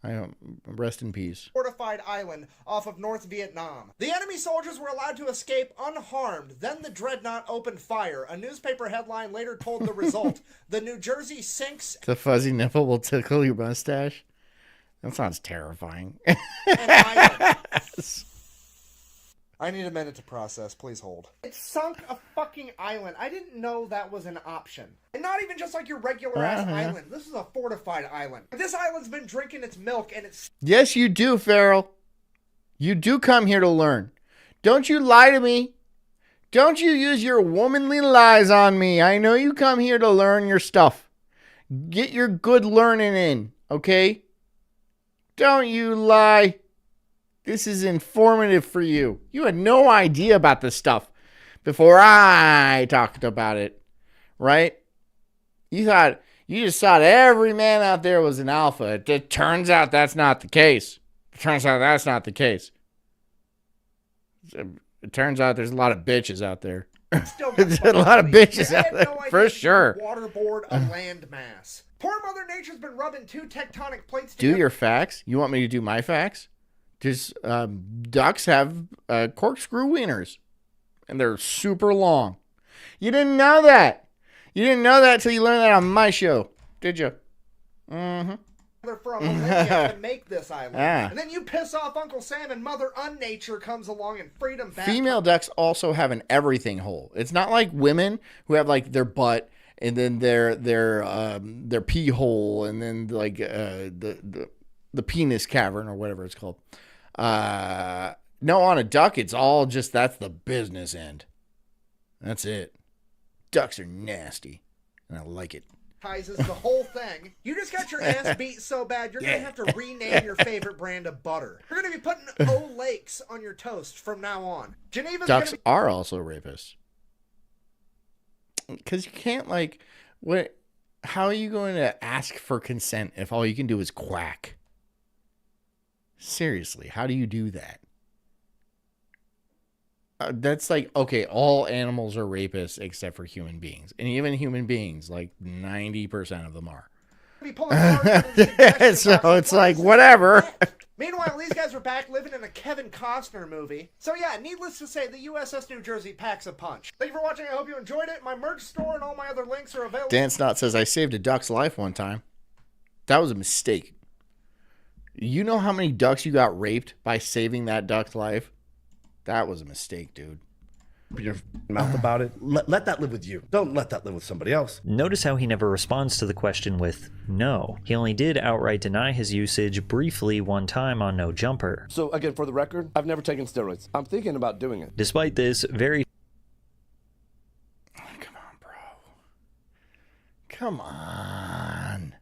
I don't, rest in peace. Fortified island off of North Vietnam. The enemy soldiers were allowed to escape unharmed. Then the dreadnought opened fire. A newspaper headline later told the result. The New Jersey sinks. The fuzzy nipple will tickle your mustache. That sounds terrifying. I need a minute to process. Please hold. It sunk a fucking island. I didn't know that was an option. And not even just like your regular ass island. This is a fortified island. This island's been drinking its milk and it's... Yes, you do, Farrell. You do come here to learn. Don't you lie to me. Don't you use your womanly lies on me. I know you come here to learn your stuff. Get your good learning in, okay? Don't you lie. This is informative for you. You had no idea about this stuff before I talked about it, right? You just thought every man out there was an alpha. It turns out that's not the case. It turns out that's not the case. It turns out there's a lot of bitches out there. Still There's a lot of bitches out there, for sure. Waterboard a landmass. Poor Mother Nature's been rubbing two tectonic plates Do together. your facts. You want me to do my facts? Just ducks have corkscrew wieners, and they're super long. You didn't know that. You didn't know that till you learned that on my show, did you? Mm-hmm. For a millennia to make this island. Ah. And then you piss off Uncle Sam and Mother Unnature comes along and freedom back. Female ducks also have an everything hole. It's not like women who have like their butt and then their pee hole and then like the penis cavern or whatever it's called. No, on a duck it's all just that's the business end. That's it. Ducks are nasty, and I like it. Is the whole thing. You just got your ass beat so bad, you're going to have to rename your favorite brand of butter. You're going to be putting O-Lakes on your toast from now on. Geneva's Ducks are also rapists. Because you can't, like, what? How are you going to ask for consent if all you can do is quack? Seriously, how do you do that? That's like, okay, all animals are rapists except for human beings. And even human beings, like 90% of them are. So it's like, whatever. Meanwhile, these guys are back living in a Kevin Costner movie. So yeah, needless to say, the USS New Jersey packs a punch. Thank you for watching. I hope you enjoyed it. My merch store and all my other links are available. Dan Snot says, I saved a duck's life one time. That was a mistake. You know how many ducks you got raped by saving that duck's life? That was a mistake, dude. Open your mouth about it. Let that live with you. Don't let that live with somebody else. Notice how he never responds to the question with no. He only did outright deny his usage briefly one time on No Jumper. So again, for the record, I've never taken steroids. I'm thinking about doing it. Despite this very... Come on, bro. Come on.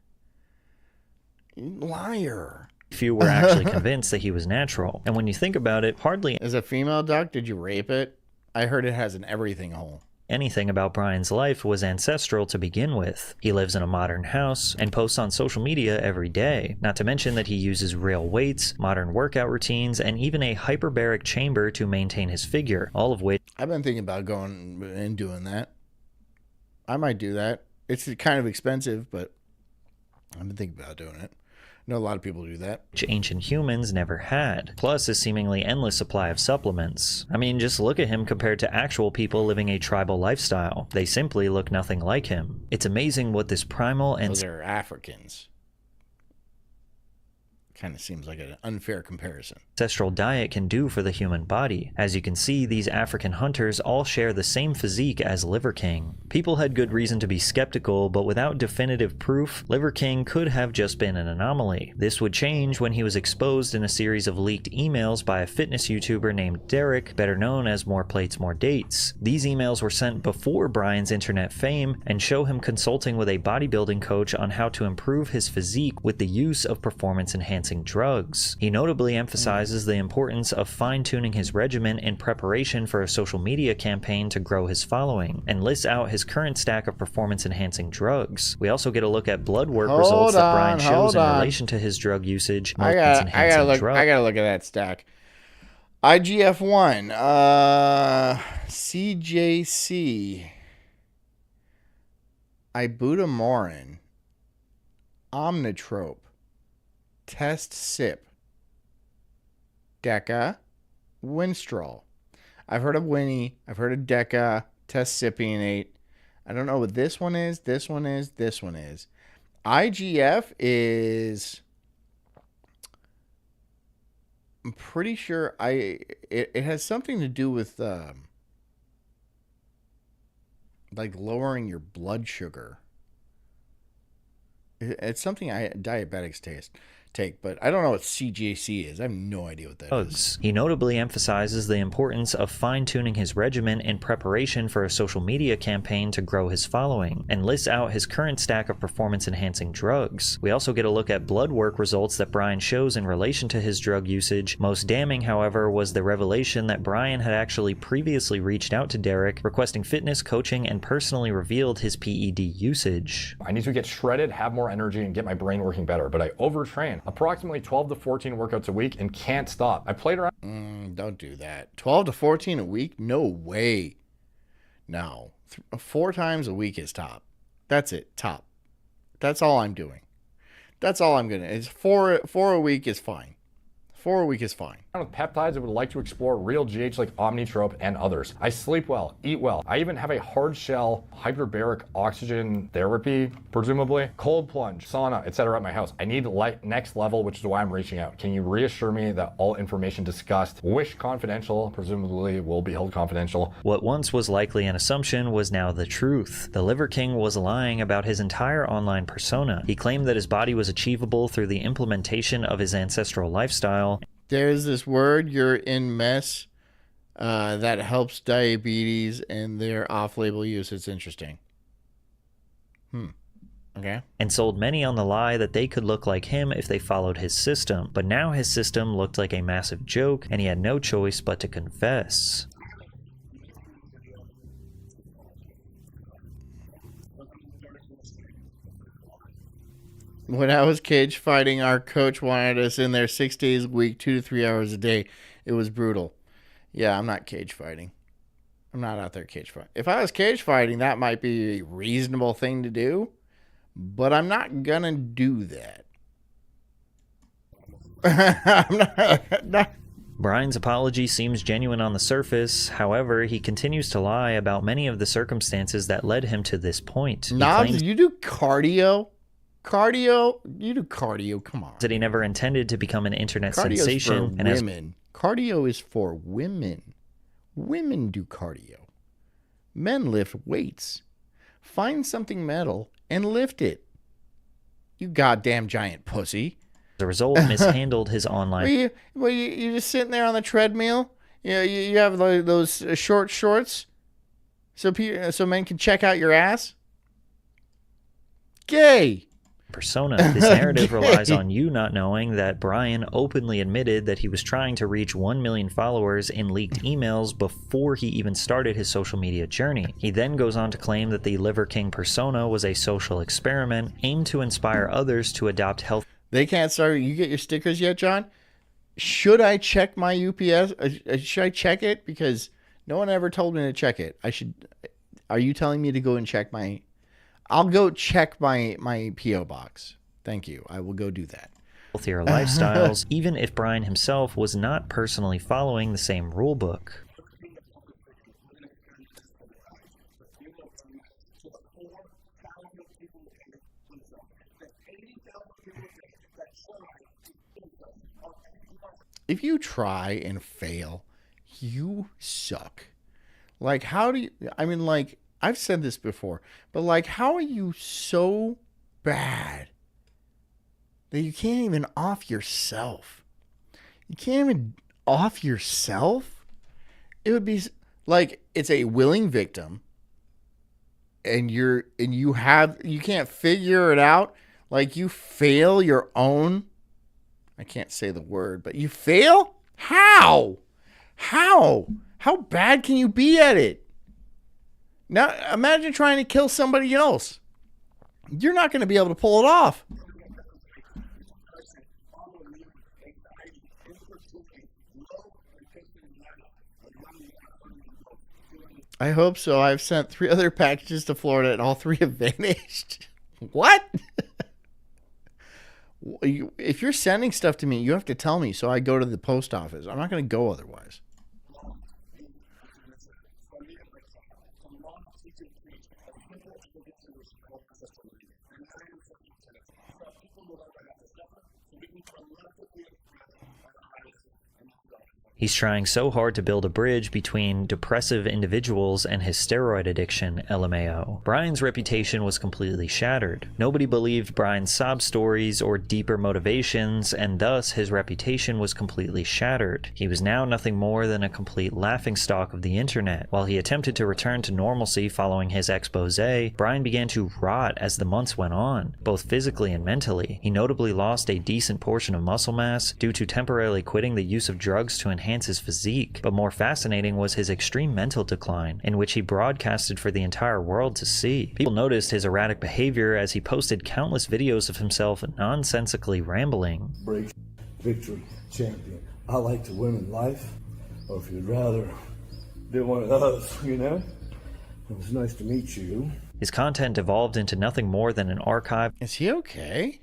Liar. Few were actually convinced that he was natural. And when you think about it, hardly as a female duck, did you rape it? I heard it has an everything hole. Anything about Brian's life was ancestral to begin with. He lives in a modern house and posts on social media every day, not to mention that he uses real weights, modern workout routines, and even a hyperbaric chamber to maintain his figure, all of which... I've been thinking about going and doing that. I might do that. It's kind of expensive, but I've been thinking about doing it. I know a lot of people do that. Which ancient humans never had, plus a seemingly endless supply of supplements. I mean, just look at him compared to actual people living a tribal lifestyle. They simply look nothing like him. It's amazing what this primal and... Those are Africans. Kind of seems like an unfair comparison. Ancestral diet can do for the human body. As you can see, these African hunters all share the same physique as Liver King. People had good reason to be skeptical, but without definitive proof, Liver King could have just been an anomaly. This would change when he was exposed in a series of leaked emails by a fitness YouTuber named Derek, better known as More Plates, More Dates. These emails were sent before Brian's internet fame and show him consulting with a bodybuilding coach on how to improve his physique with the use of performance-enhancing drugs. He notably emphasizes the importance of fine-tuning his regimen in preparation for a social media campaign to grow his following, and lists out his current stack of performance-enhancing drugs. We also get a look at blood work results that Brian shows in relation to his drug usage. I gotta look at that stack. IGF-1, CJC, ibutamorin, omnitrope, test sip, Deca, Winstrol. I've heard of Winnie. I've heard of Deca, test Sipianate. I don't know what this one is. This one is. This one is. IGF is. I'm pretty sure it has something to do with like lowering your blood sugar. It's something diabetics take, but I don't know what CJC is. I have no idea what that is. He notably emphasizes the importance of fine-tuning his regimen in preparation for a social media campaign to grow his following, and lists out his current stack of performance-enhancing drugs. We also get a look at blood work results that Brian shows in relation to his drug usage. Most damning, however, was the revelation that Brian had actually previously reached out to Derek, requesting fitness coaching, and personally revealed his PED usage. I need to get shredded, have more energy, and get my brain working better, but I overtrain. Approximately 12 to 14 workouts a week and can't stop. I played around. Don't do that. 12 to 14 a week? No way. No. 4 times a week is top. That's it. Top. That's all I'm doing. That's all I'm gonna. It's four a week is fine. 4 a week is fine. With peptides, I would like to explore real GH like Omnitrope and others. I sleep well, eat well. I even have a hard shell hyperbaric oxygen therapy, presumably, cold plunge, sauna, etc. at my house. I need next level, which is why I'm reaching out. Can you reassure me that all information discussed, wish confidential, presumably will be held confidential? What once was likely an assumption was now the truth. The Liver King was lying about his entire online persona. He claimed that his body was achievable through the implementation of his ancestral lifestyle. There's this word, you're in mess, that helps diabetes and their off-label use. It's interesting. Okay. And sold many on the lie that they could look like him if they followed his system. But now his system looked like a massive joke, and he had no choice but to confess. When I was cage fighting, our coach wanted us in there 6 days a week, 2 to 3 hours a day. It was brutal. Yeah, I'm not cage fighting. I'm not out there cage fighting. If I was cage fighting, that might be a reasonable thing to do, but I'm not gonna do that. I'm not. Brian's apology seems genuine on the surface. However, he continues to lie about many of the circumstances that led him to this point. Knobs, you do cardio? You do cardio, come on. That he never intended to become an internet Cardio sensation. for women. Cardio is for women. Women do cardio. Men lift weights. Find something metal and lift it. You goddamn giant pussy. As a result, mishandled his online... You just sitting there on the treadmill? You have those short shorts so men can check out your ass? Gay. Persona. This narrative relies on you not knowing that Brian openly admitted that he was trying to reach 1 million followers in leaked emails before he even started his social media journey. He then goes on to claim that the Liver King persona was a social experiment aimed to inspire others to adopt health. They can't start. You get your stickers yet, John? Should I check my UPS? Should I check it? Because no one ever told me to check it. I should. Are you telling me to go and check my... I'll go check my P.O. box. Thank you. I will go do that. Healthier lifestyles, even if Brian himself was not personally following the same rule book. If you try and fail, you suck. Like, how do you... I mean, like... I've said this before, but like, how are you so bad that you can't even off yourself? You can't even off yourself? It would be like, it's a willing victim and you can't figure it out. Like, you fail your own, I can't say the word, but you fail? How bad can you be at it? Now, imagine trying to kill somebody else. You're not going to be able to pull it off. I hope so. I've sent 3 other packages to Florida and all 3 have vanished. What? If you're sending stuff to me, you have to tell me so I go to the post office. I'm not going to go otherwise. He's trying so hard to build a bridge between depressive individuals and his steroid addiction, LMAO. Brian's reputation was completely shattered. Nobody believed Brian's sob stories or deeper motivations, and thus his reputation was completely shattered. He was now nothing more than a complete laughingstock of the internet. While he attempted to return to normalcy following his expose, Brian began to rot as the months went on, both physically and mentally. He notably lost a decent portion of muscle mass due to temporarily quitting the use of drugs to enhance his physique, but more fascinating was his extreme mental decline, in which he broadcasted for the entire world to see. People noticed his erratic behavior as he posted countless videos of himself nonsensically rambling. Break, victory, champion. I like to win in life, or if you'd rather do one of those, you know? It was nice to meet you. His content evolved into nothing more than an archive. Is he okay?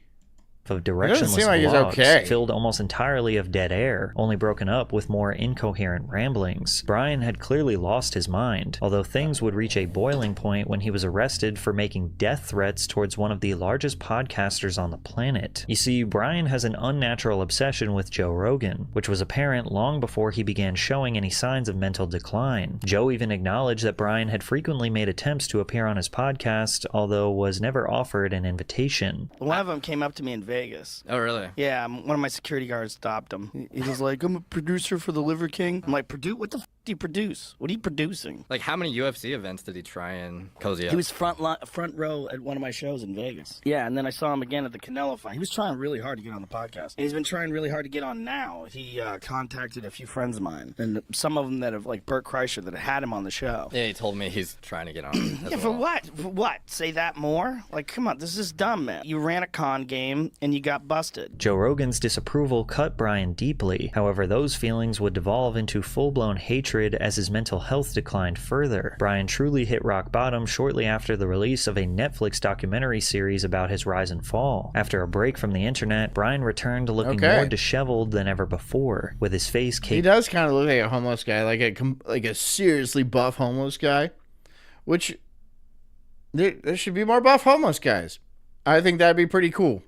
Of directionless seem like he's vlogs okay. filled almost entirely of dead air, only broken up with more incoherent ramblings. Brian had clearly lost his mind, although things would reach a boiling point when he was arrested for making death threats towards one of the largest podcasters on the planet. You see, Brian has an unnatural obsession with Joe Rogan, which was apparent long before he began showing any signs of mental decline. Joe even acknowledged that Brian had frequently made attempts to appear on his podcast, although was never offered an invitation. One of them came up to me in Vegas. Oh, really? Yeah, one of my security guards stopped him. He was like, I'm a producer for the Liver King. I'm like, what the f*** do you produce? What are you producing? Like, how many UFC events did he try and cozy up? He was front row at one of my shows in Vegas. Yeah, and then I saw him again at the Canelo fight. He was trying really hard to get on the podcast. And he's been trying really hard to get on now. He contacted a few friends of mine, and some of them that have, like Bert Kreischer, that had him on the show. Yeah, he told me he's trying to get on. Yeah, for what? For what? Say that more? Like, come on, this is dumb, man. You ran a con game, and you got busted. Joe Rogan's disapproval cut Brian deeply. However, those feelings would devolve into full-blown hatred as his mental health declined further. Brian truly hit rock bottom shortly after the release of a Netflix documentary series about his rise and fall. After a break from the internet, Brian returned looking more disheveled than ever before, with his face caked. He does kind of look like a homeless guy, like a seriously buff homeless guy, which there should be more buff homeless guys. I think that'd be pretty cool.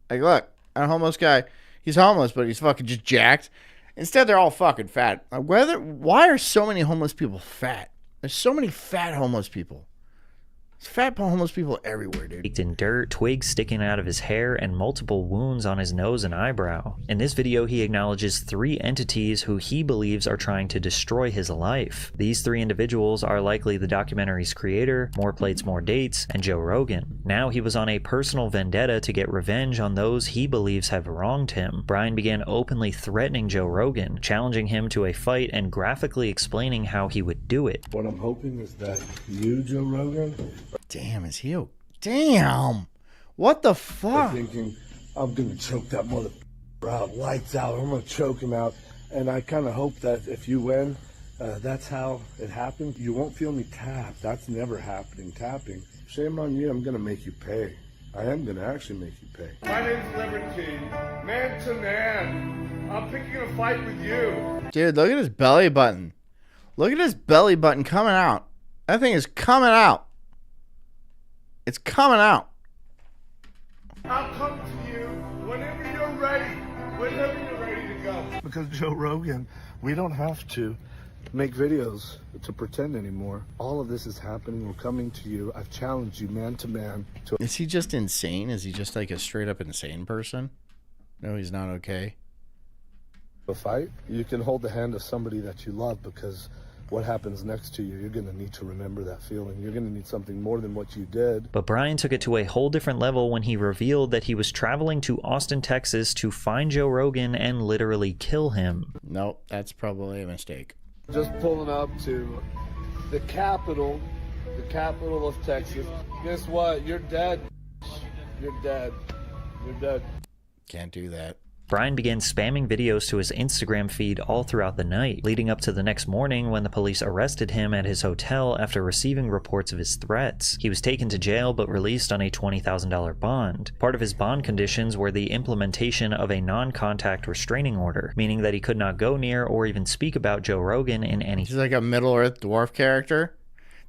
Like, look, a homeless guy, he's homeless, but he's fucking just jacked. Instead, they're all fucking fat. Why are so many homeless people fat? There's so many fat homeless people. There's fat homeless people everywhere, dude. Baked in dirt, twigs sticking out of his hair, and multiple wounds on his nose and eyebrow. In this video, he acknowledges 3 entities who he believes are trying to destroy his life. These 3 individuals are likely the documentary's creator, More Plates, More Dates, and Joe Rogan. Now he was on a personal vendetta to get revenge on those he believes have wronged him. Brian began openly threatening Joe Rogan, challenging him to a fight and graphically explaining how he would do it. What I'm hoping is that you, Joe Rogan... Damn, is he... Damn! What the fuck? I'm thinking, I'm gonna choke that motherfucker out, lights out. I'm gonna choke him out. And I kind of hope that if you win, that's how it happened. You won't feel me tap. That's never happening, tapping. Shame on you, I'm gonna make you pay. I am gonna actually make you pay. My name's Liver King, man to man. I'm picking a fight with you. Dude, look at his belly button. Look at his belly button coming out. That thing is coming out. It's coming out. I'll come to you whenever you're ready. Whenever you're ready to go. Because Joe Rogan, we don't have to make videos to pretend anymore. All of this is happening. We're coming to you. I've challenged you man to man. Is he just insane? Is he just like a straight up insane person? No, he's not okay. A fight. You can hold the hand of somebody that you love, because what happens next to you, you're going to need to remember that feeling. You're going to need something more than what you did. But Brian took it to a whole different level when he revealed that he was traveling to Austin, Texas to find Joe Rogan and literally kill him. Nope, that's probably a mistake. Just pulling up to the capital of Texas. Guess what? You're dead. You're dead. You're dead. Can't do that. Brian began spamming videos to his Instagram feed all throughout the night, leading up to the next morning when the police arrested him at his hotel after receiving reports of his threats. He was taken to jail but released on a $20,000 bond. Part of his bond conditions were the implementation of a non-contact restraining order, meaning that he could not go near or even speak about Joe Rogan in any... He's like a Middle-earth dwarf character.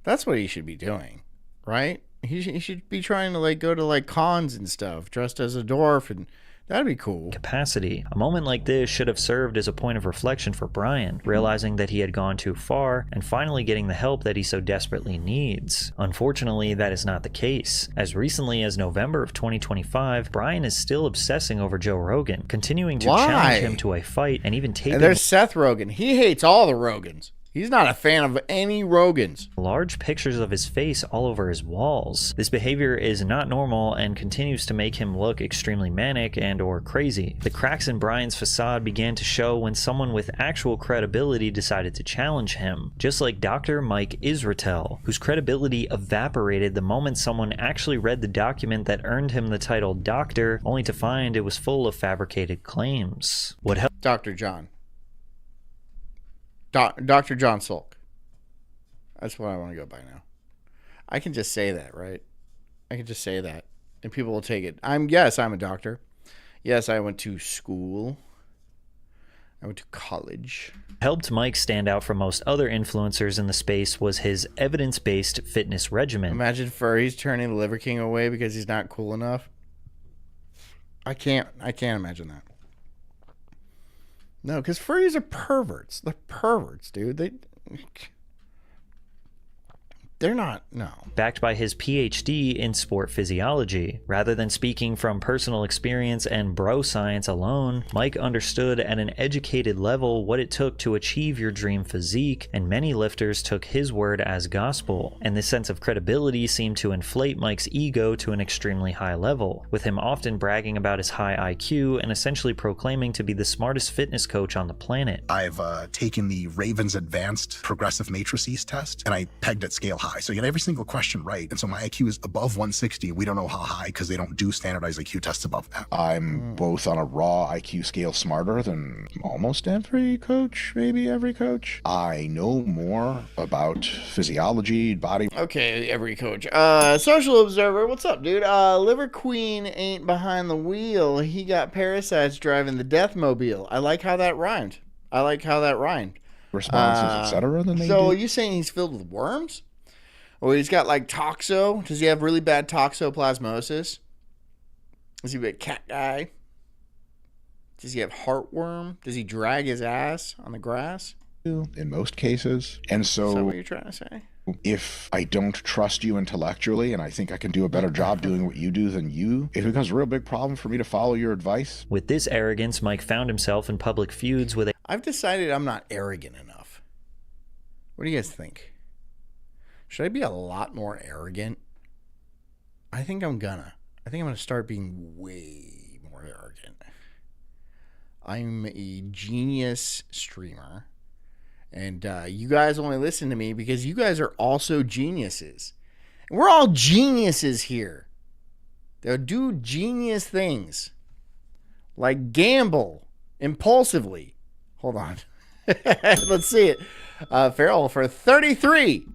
That's what he should be doing, right? He should be trying to like go to like cons and stuff, dressed as a dwarf, and that'd be cool. Capacity. A moment like this should have served as a point of reflection for Brian, realizing that he had gone too far and finally getting the help that he so desperately needs. Unfortunately, that is not the case. As recently as November of 2025, Brian is still obsessing over Joe Rogan, continuing to challenge him to a fight and even taping... And there's Seth Rogen. He hates all the Rogans. He's not a fan of any Rogans. Large pictures of his face all over his walls. This behavior is not normal and continues to make him look extremely manic and or crazy. The cracks in Brian's facade began to show when someone with actual credibility decided to challenge him, just like Dr. Mike Israetel, whose credibility evaporated the moment someone actually read the document that earned him the title doctor, only to find it was full of fabricated claims. What helped Dr. John. Dr. John Sulk. That's what I want to go by now. I can just say that, right? I can just say that, and people will take it. Yes, I'm a doctor. Yes, I went to school. I went to college. Helped Mike stand out from most other influencers in the space was his evidence-based fitness regimen. Imagine Furry's turning the Liver King away because he's not cool enough. I can't imagine that. No, because furries are perverts. They're perverts, dude. They're not, no. Backed by his PhD in sport physiology. Rather than speaking from personal experience and bro science alone, Mike understood at an educated level what it took to achieve your dream physique, and many lifters took his word as gospel. And this sense of credibility seemed to inflate Mike's ego to an extremely high level, with him often bragging about his high IQ and essentially proclaiming to be the smartest fitness coach on the planet. I've taken the Ravens Advanced Progressive Matrices test, and I pegged at scale high. So you get every single question right. And so my IQ is above 160. We don't know how high because they don't do standardized IQ tests above that. I'm both on a raw IQ scale smarter than almost every coach, maybe every coach. I know more about physiology, body. Okay, every coach. Social Observer, what's up, dude? Liver Queen ain't behind the wheel. He got parasites driving the Deathmobile. I like how that rhymed. Responses, etc. than they So do. are you saying he's filled with worms? Or he's got like toxo? Does he have really bad toxoplasmosis? Is he a cat guy? Does he have heartworm? Does he drag his ass on the grass? In most cases. And so, Is that what you're trying to say? if I don't trust you intellectually and I think I can do a better job doing what you do than you, it becomes a real big problem for me to follow your advice. With this arrogance, Mike found himself in public feuds with a... I've decided I'm not arrogant enough. What do you guys think? Should I be a lot more arrogant? I think I'm gonna start being way more arrogant. I'm a genius streamer. And you guys only listen to me because you guys are also geniuses. And we're all geniuses here. They'll do genius things. Like gamble impulsively. Hold on. Let's see it. Farrell for 33.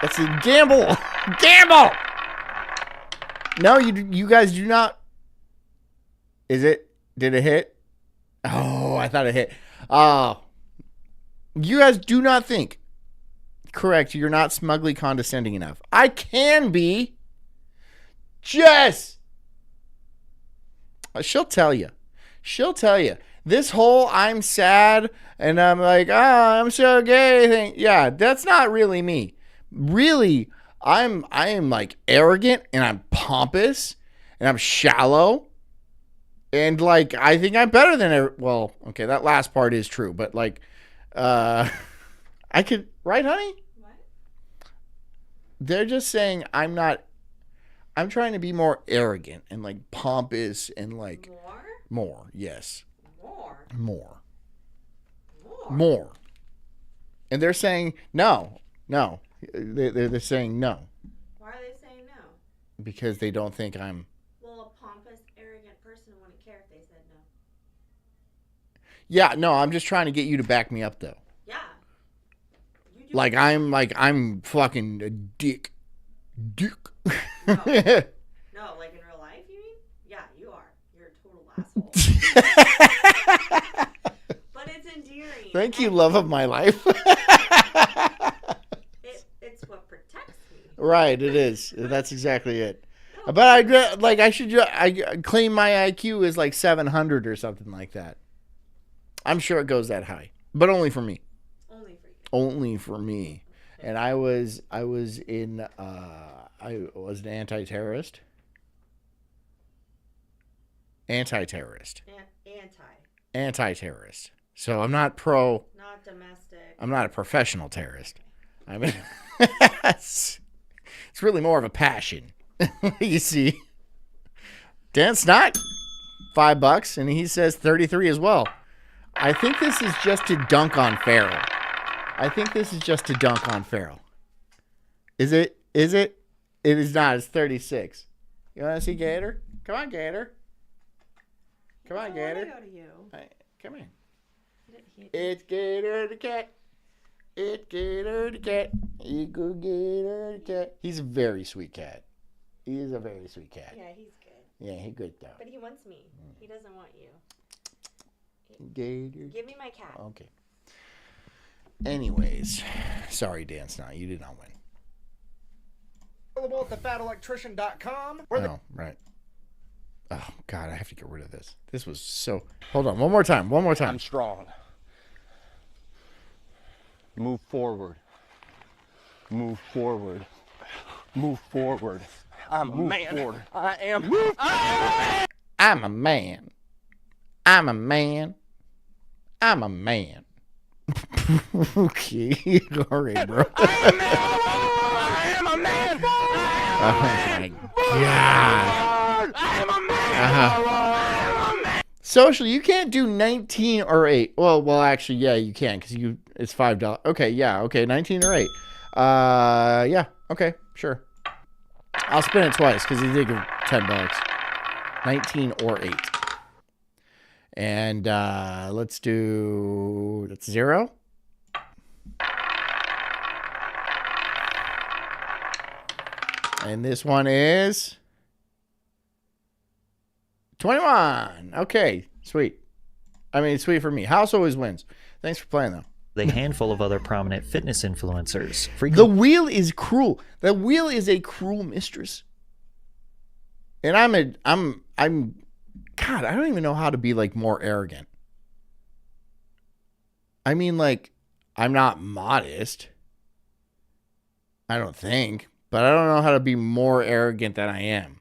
That's a gamble. Gamble! No, you guys do not. Is it? Did it hit? Oh, I thought it hit. You guys do not think. Correct. You're not smugly condescending enough. I can be. Jess! She'll tell you. This whole I'm sad and I'm like, I'm so gay thing. Yeah, that's not really me. Really, I am like arrogant and I'm pompous and I'm shallow. And like, I think I'm better than well, okay, that last part is true, but like, I could, right, honey? What? They're just saying I'm trying to be more arrogant and like pompous and like more, yes. More. And they're saying no. They're saying no. Why are they saying no? Because they don't think I'm. Well, a pompous, arrogant person wouldn't care if they said no. Yeah, no, I'm just trying to get you to back me up, though. Yeah. I'm fucking a dick. No, like in real life, you mean? Yeah, you are. You're a total asshole. But it's endearing. Thank you, love of my life. It's what protects me. Right, it is. That's exactly it. But I claim my IQ is like 700 or something like that. I'm sure it goes that high, but only for me. Only for me. And I was an anti-terrorist. Anti-terrorist. So I'm not pro. Not domestic. I'm not a professional terrorist. I mean, it's really more of a passion. You see. Dan Snot, $5, and he says 33 as well. I think this is just to dunk on Farrell. Is it? It is not. It's 36. You want to see Gator? Come on, Gator. Come on, Gator. Go to you. Come in. It's Gator the cat. It gator the cat. You go gator the cat. He's a very sweet cat. He is a very sweet cat. Yeah, he's good. Yeah, he's good though. But he wants me. He doesn't want you. Gator. Give me my cat. Okay. Anyways, sorry, Dan Snot, you did not win. Available at thefatelectrician.com. Oh, right. Oh, God, I have to get rid of this. This was so... Hold on, one more time. I'm strong. Move forward. Move forward. Move forward. I'm a man. Forward. I am. I'm a man. I'm a man. I'm a man. Okay. All right, bro. I am a man. Oh, my God. I am a man. Social, you can't do 19 or 8. Well, actually, yeah, you can because it's $5. Okay, yeah, okay, 19 or 8. Yeah, okay, sure. I'll spin it twice because he did give $10. 19 or 8. And let's do, that's 0. And this one is 21. Okay, sweet. I mean, sweet for me. House always wins. Thanks for playing, though. A handful of other prominent fitness influencers. The wheel is cruel. The wheel is a cruel mistress. And I'm God, I don't even know how to be like more arrogant. I mean, like, I'm not modest. I don't think, but I don't know how to be more arrogant than I am.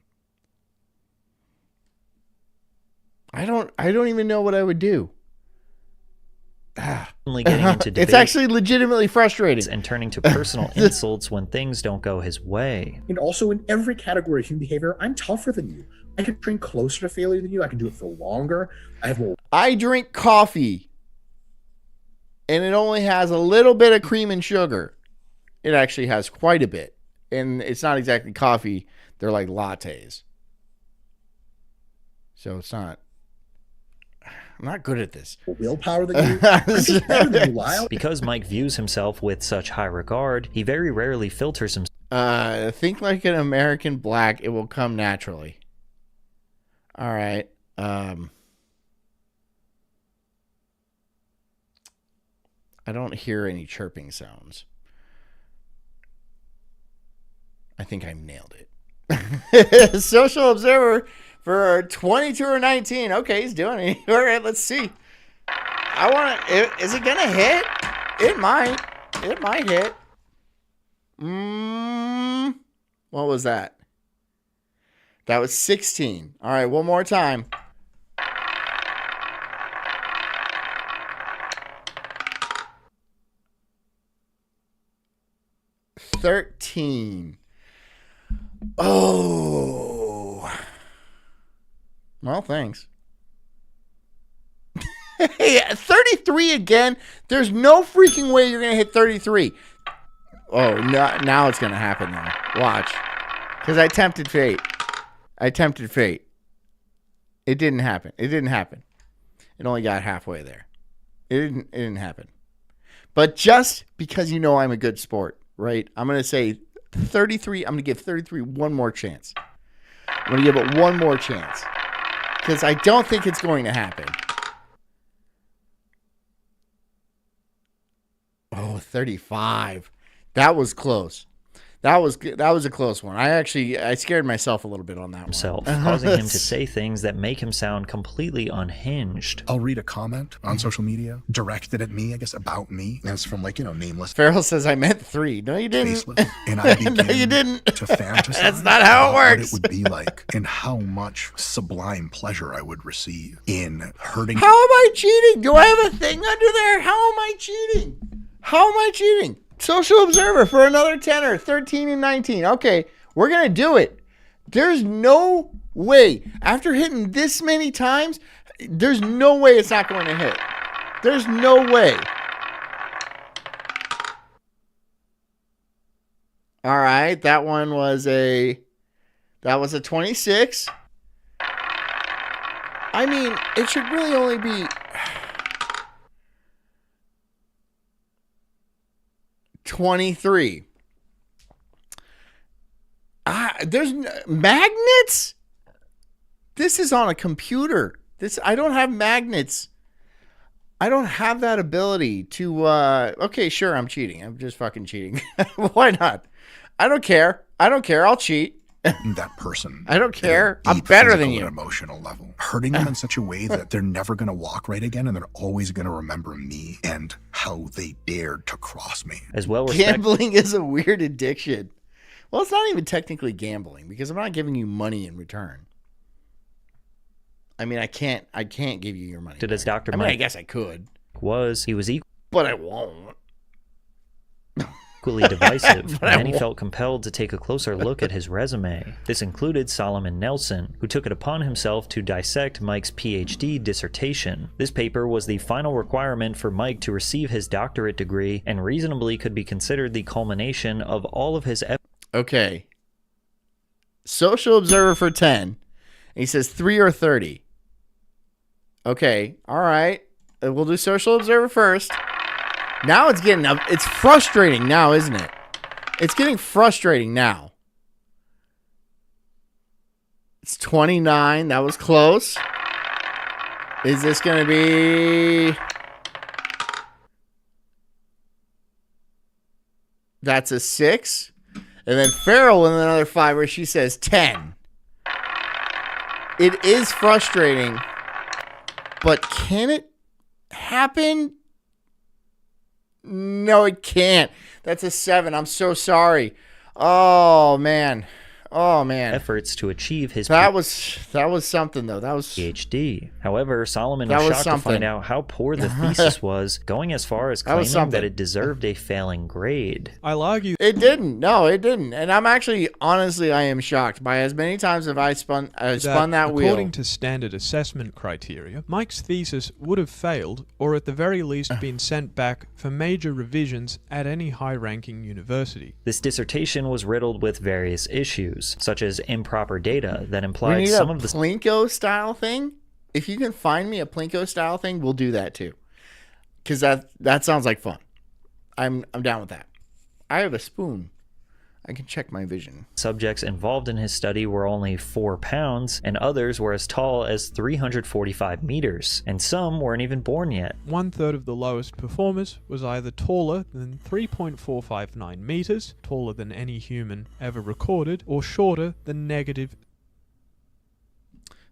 I don't even know what I would do. Getting into It's actually legitimately frustrating. And turning to personal insults when things don't go his way. And also in every category of human behavior, I'm tougher than you. I can train closer to failure than you. I can do it for longer. I drink coffee and it only has a little bit of cream and sugar. It actually has quite a bit. And it's not exactly coffee. They're like lattes. So it's not... I'm not good at this. Willpower than you. I'm just better than you, Lyle. Because Mike views himself with such high regard, he very rarely filters himself. Think like an American black. It will come naturally. All right. I don't hear any chirping sounds. I think I nailed it. Social Observer for 22 or 19. Okay, he's doing it. All right, let's see. I want to... Is it going to hit? It might. It might hit. What was that? That was 16. All right, one more time. $13. Oh. Well, thanks. Hey, 33 again? There's no freaking way you're going to hit 33. Oh, no, now it's going to happen now. Watch. Because I tempted fate. It didn't happen. It only got halfway there. It didn't happen. But just because you know I'm a good sport, right? I'm going to say 33. I'm going to give 33 one more chance. I'm going to give it one more chance. Because I don't think it's going to happen. Oh, 35. That was close. That was a close one. I scared myself a little bit on that one. Causing him to say things that make him sound completely unhinged. I'll read a comment on social media directed at me, I guess, about me. And it's from nameless. Farrell says I meant 3. No, you didn't. Faceless. And I begin no, you didn't. to fantasize. That's not how it works. What it would be like and how much sublime pleasure I would receive in hurting. How am I cheating? Do I have a thing under there? How am I cheating? Social Observer for another tenner, 13 and 19. Okay, we're going to do it. There's no way. After hitting this many times, there's no way it's not going to hit. There's no way. All right, that was a 26. I mean, it should really only be... 23. There's magnets? This is on a computer. I don't have magnets. I don't have that ability to, okay, sure, I'm cheating. I'm just fucking cheating. Why not? I don't care. I'll cheat. That person. I don't care. I'm Deep better than physical you. and emotional level. Hurting them in such a way that they're never going to walk right again, and they're always going to remember me and how they dared to cross me. As well, Gambling is a weird addiction. Well, it's not even technically gambling because I'm not giving you money in return. I mean, I can't give you your money. As Dr. I Mike mean, I guess I could. He was but I won't. equally divisive, But I many won't. felt compelled to take a closer look at his resume. This included Solomon Nelson, who took it upon himself to dissect Mike's PhD dissertation. This paper was the final requirement for Mike to receive his doctorate degree and reasonably could be considered the culmination of all of his Okay. Social Observer for 10. And he says 3 or 30. Okay. All right. We'll do Social Observer first. Now it's frustrating now, isn't it? It's getting frustrating now. It's 29. That was close. Is this going to be... That's a 6. And then Farrell with another 5 where she says 10. It is frustrating, but can it happen? No, it can't. That's a 7. I'm so sorry. Oh, man. efforts to achieve his That was something, though. That was PhD. However, Solomon That was was shocked to something. find out how poor the thesis was, going as far as That was claiming something. that it deserved a failing grade. I'll argue It didn't. No, it didn't. And I'm actually, honestly, I am shocked by as many times have I spun that wheel. according to standard assessment criteria, Mike's thesis would have failed, or at the very least been sent back for major revisions at any high-ranking university. This dissertation was riddled with various issues, such as improper data that We implied need some a of the Plinko style thing. If you can find me a Plinko style thing, we'll do that too. Because that sounds like fun. I'm down with that. I have a spoon. I can check my vision. subjects involved in his study were only 4 pounds, and others were as tall as 345 meters, and some weren't even born yet. 1/3 of the lowest performers was either taller than 3.459 meters, taller than any human ever recorded, or shorter than negative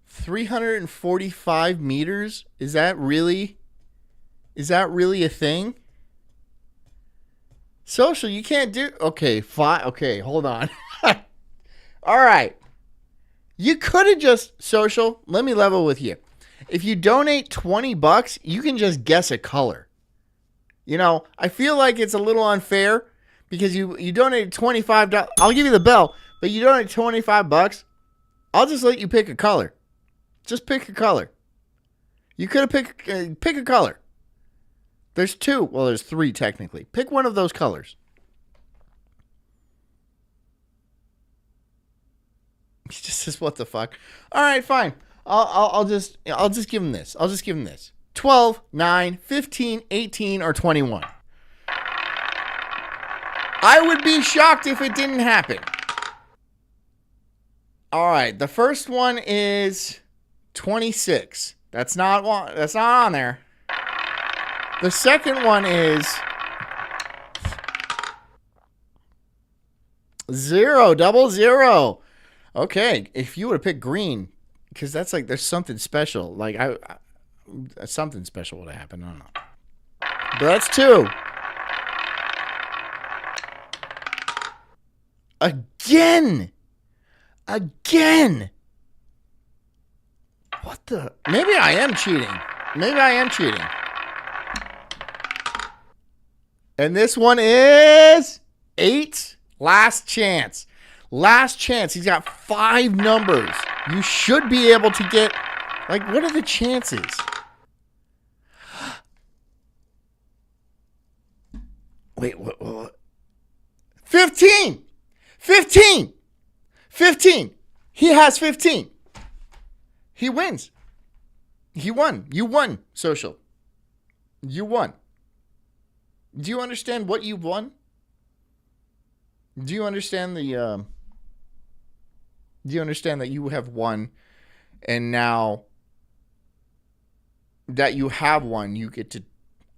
345 meters? Is that really a thing? Social, you can't do... Okay, fine. Okay, hold on. All right. You could have just... Social, let me level with you. If you donate $20, you can just guess a color. You know, I feel like it's a little unfair because you donated $25. I'll give you the bell, but you donate $25. I'll just let you pick a color. Just pick a color. You could have pick a color. There's 2. Well, there's 3 technically. Pick one of those colors. He just says, "What the fuck?" All right, fine. I'll just give him this. 12, 9, 15, 18, or 21. I would be shocked if it didn't happen. All right, the first one is 26. That's not on there. The second one is 0, 00. Okay, if you would have picked green, because that's like there's something special. Like something special would have happened. I don't know. But that's 2. Again. What the? Maybe I am cheating. And this one is 8. Last chance. He's got 5 numbers. You should be able to get... Like, what are the chances? Wait, what? 15! 15! He has 15. He wins. He won. You won, Social. You won. Do you understand what you won? Do you understand the? Do you understand that you have won, and now that you have won, you get to?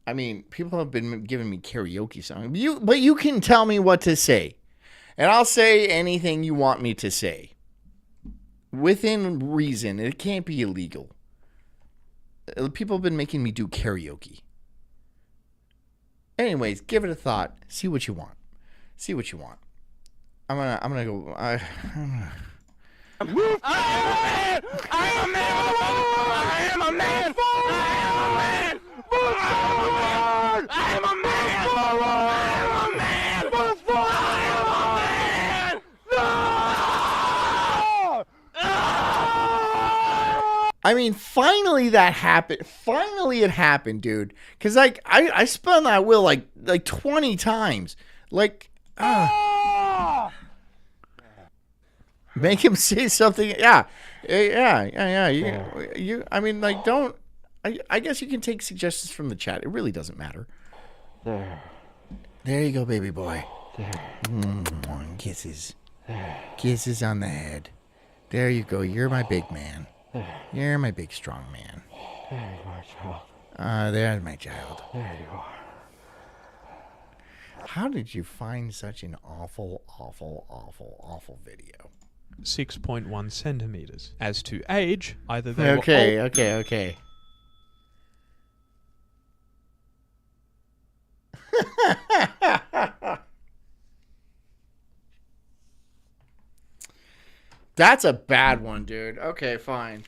I mean, people have been giving me karaoke songs. But you can tell me what to say, and I'll say anything you want me to say, within reason. It can't be illegal. People have been making me do karaoke. Anyways, give it a thought. See what you want. See what you want. I'm gonna go. I am a man. I am a man. I am a man. I am a man. I mean, finally that happened. Finally it happened, dude. Cause like I spun that wheel like 20 times. Like, make him say something. Yeah. You. I mean, like, don't. I guess you can take suggestions from the chat. It really doesn't matter. There you go, baby boy. Kisses. Kisses on the head. There you go. You're my big man. You're my big strong man. There you are, child. There's my child. There you are. How did you find such an awful video? 6.1 centimeters. As to age, either they were Okay. That's a bad one, dude. Okay, fine.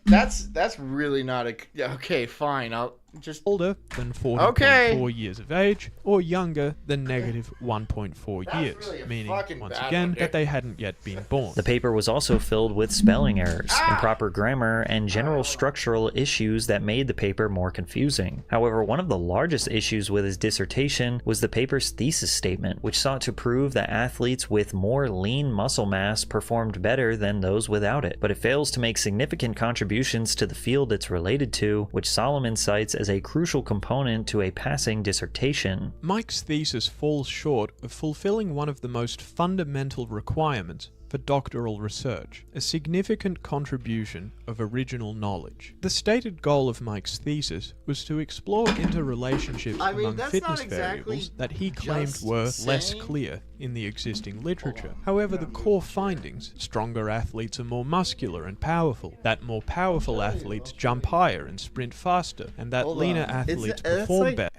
That's really not a... Okay, fine. I'll just... older than 40.4 years of age, or younger than negative 1.4 years, really meaning, once bad again, one, that they hadn't yet been born. The paper was also filled with spelling errors, improper grammar, and general structural issues that made the paper more confusing. However, one of the largest issues with his dissertation was the paper's thesis statement, which sought to prove that athletes with more lean muscle mass performed better than those without it. But it fails to make significant contributions to the field it's related to, which Solomon cites as a crucial component to a passing dissertation. Mike's thesis falls short of fulfilling one of the most fundamental requirements for doctoral research, a significant contribution of original knowledge. The stated goal of Mike's thesis was to explore interrelationships among fitness variables that he claimed were less clear in the existing literature. However, the core findings, stronger athletes are more muscular and powerful, that more powerful athletes jump higher and sprint faster, and that leaner athletes perform better.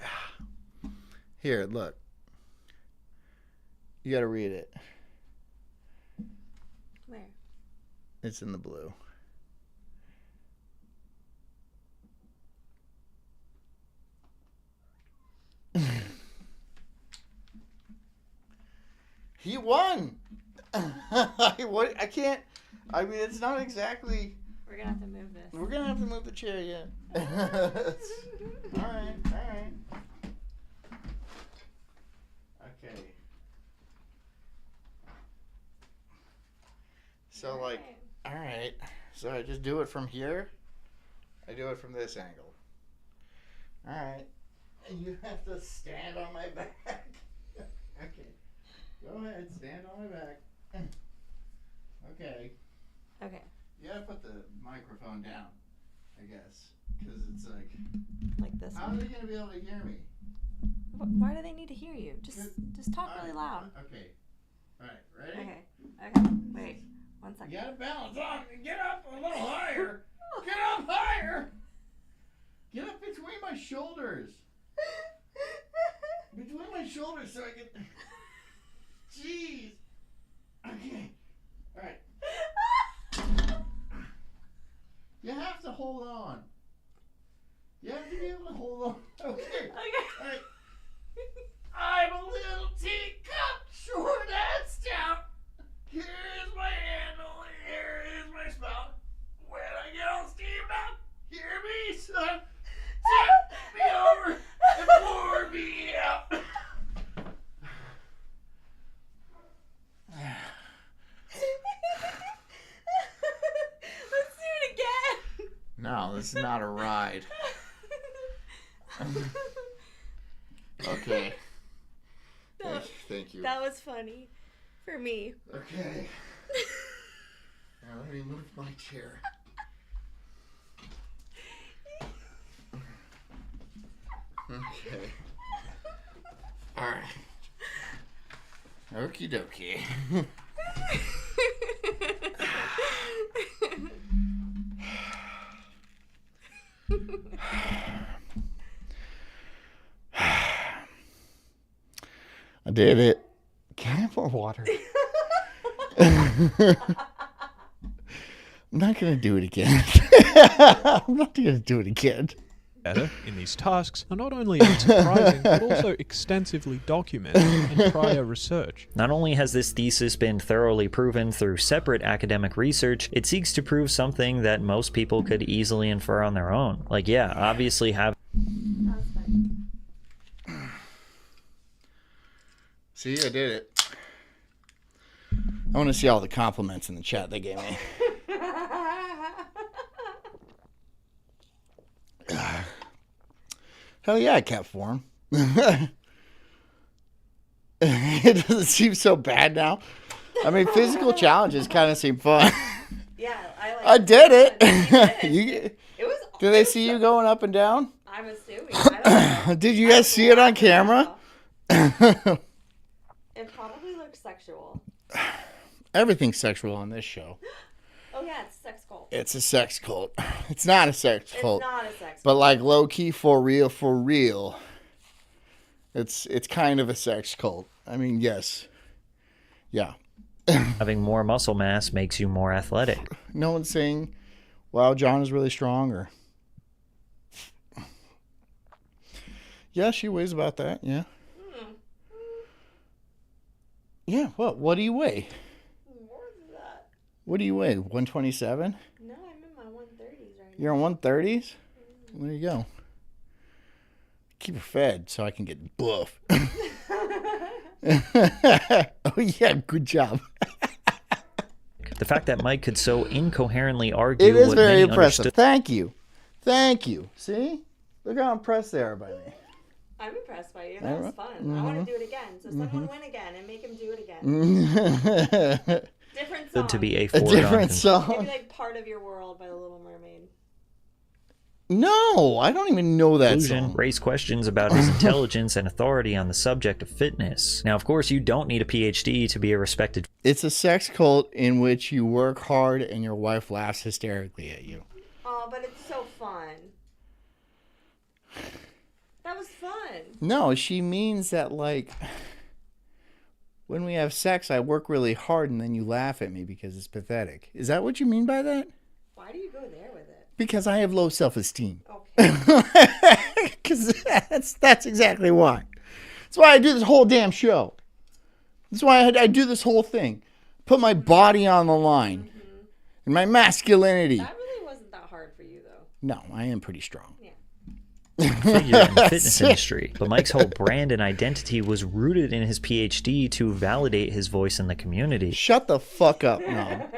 Here, look. You gotta read it. Where? It's in the blue. He won. I can't. I mean, it's not exactly. We're gonna have to move this. We're gonna have to move the chair, yeah. All right. Okay. So, like, all right. So I just do it from here. I do it from this angle. All right. And you have to stand on my back. Okay. Go ahead, stand on my back. Okay. Okay. You gotta put the microphone down, I guess, because it's like this. How are they gonna be able to hear me? Why do they need to hear you? Just talk really loud. Okay. All right. Ready? Okay. Wait. 1 second. You gotta balance on. Get up a little higher. Get up higher. Get up between my shoulders. Between my shoulders so I can... Jeez. Okay. All right. You have to hold on. You have to be able to hold on. Okay. All right. I'm a little teacup, short and stout. Here's my handle, here is my spout. When I get all steamed up, hear me, son. Tip me over and pour me out. Let's do it again. No, this is not a ride. Okay. No, Thank you. That was funny. For me. Okay. Now let me move my chair. Okay. Alright. Okie dokie. I did it. Can I have more water? I'm not going to do it again. I'm not going to do it again. Data in these tasks are not only unsurprising, but also extensively documented in prior research. Not only has this thesis been thoroughly proven through separate academic research, it seeks to prove something that most people could easily infer on their own. Like, yeah, obviously have... See, I did it. I want to see all the compliments in the chat they gave me. Hell yeah, I kept form. It doesn't seem so bad now. I mean, physical challenges kind of seem fun. Yeah, I did it. It was. Did they see you going up and down? I'm assuming. I don't know. Did you guys see it on camera? It probably looks sexual. Everything's sexual on this show. Oh yeah, it's a sex cult. It's a sex cult. It's not a sex cult. It's not a sex cult. But like low key for real. It's kind of a sex cult. I mean, yes. Yeah. Having more muscle mass makes you more athletic. No one's saying, wow, John is really strong, or yeah, she weighs about that, yeah. Yeah, what do you weigh? More than that. What do you weigh? 127? No, I'm in my 130s right now. You're on 130s? There you go. Keep her fed so I can get buff. Oh yeah, good job. The fact that Mike could so incoherently argue It is what very many impressive. understood. Thank you. See? Look how impressed they are by me. I'm impressed by you. That was fun. I want to do it again. So someone win again and make him do it again. Different song. To be a different song. Maybe like Part of Your World by The Little Mermaid. No, I don't even know that Conclusion, song. raised questions about his intelligence and authority on the subject of fitness. Now, of course, you don't need a PhD to be a respected... It's a sex cult in which you work hard and your wife laughs hysterically at you. Oh, but it's so fun. That was fun. No, she means that, like, when we have sex, I work really hard and then you laugh at me because it's pathetic. Is that what you mean by that? Why do you go there with it? Because I have low self-esteem. Okay. Because that's exactly why. That's why I do this whole damn show. That's why I do this whole thing. Put my body on the line. And my masculinity. That really wasn't that hard for you, though. No, I am pretty strong. figure in the fitness industry. But Mike's whole brand and identity was rooted in his PhD to validate his voice in the community. Shut the fuck up, no.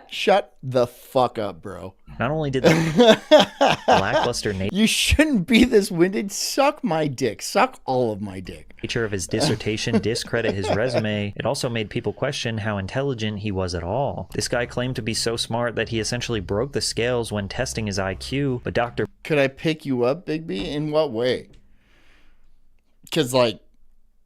Shut the fuck up, bro. Not only did the lackluster You shouldn't be this winded. Suck my dick. Suck all of my dick. nature of his dissertation discredit his resume, it also made people question how intelligent he was at all. This guy claimed to be so smart that he essentially broke the scales when testing his IQ, but Dr. Could I pick you up, Big B? In what way? Because, like,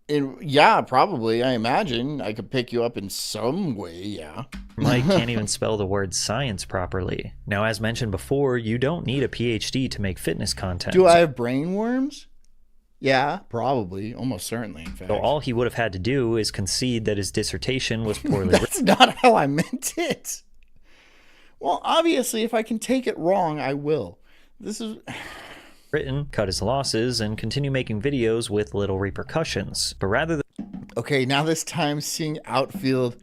yeah, probably. I imagine I could pick you up in some way, yeah. Mike can't even spell the word science properly. Now, as mentioned before, you don't need a PhD to make fitness content. Do I have brain worms? Yeah, probably. Almost certainly, in fact. So all he would have had to do is concede that his dissertation was poorly That's not how I meant it. Well, obviously, if I can take it wrong, I will. This is... written, cut his losses, and continue making videos with little repercussions. But rather than... Okay, now this time seeing outfield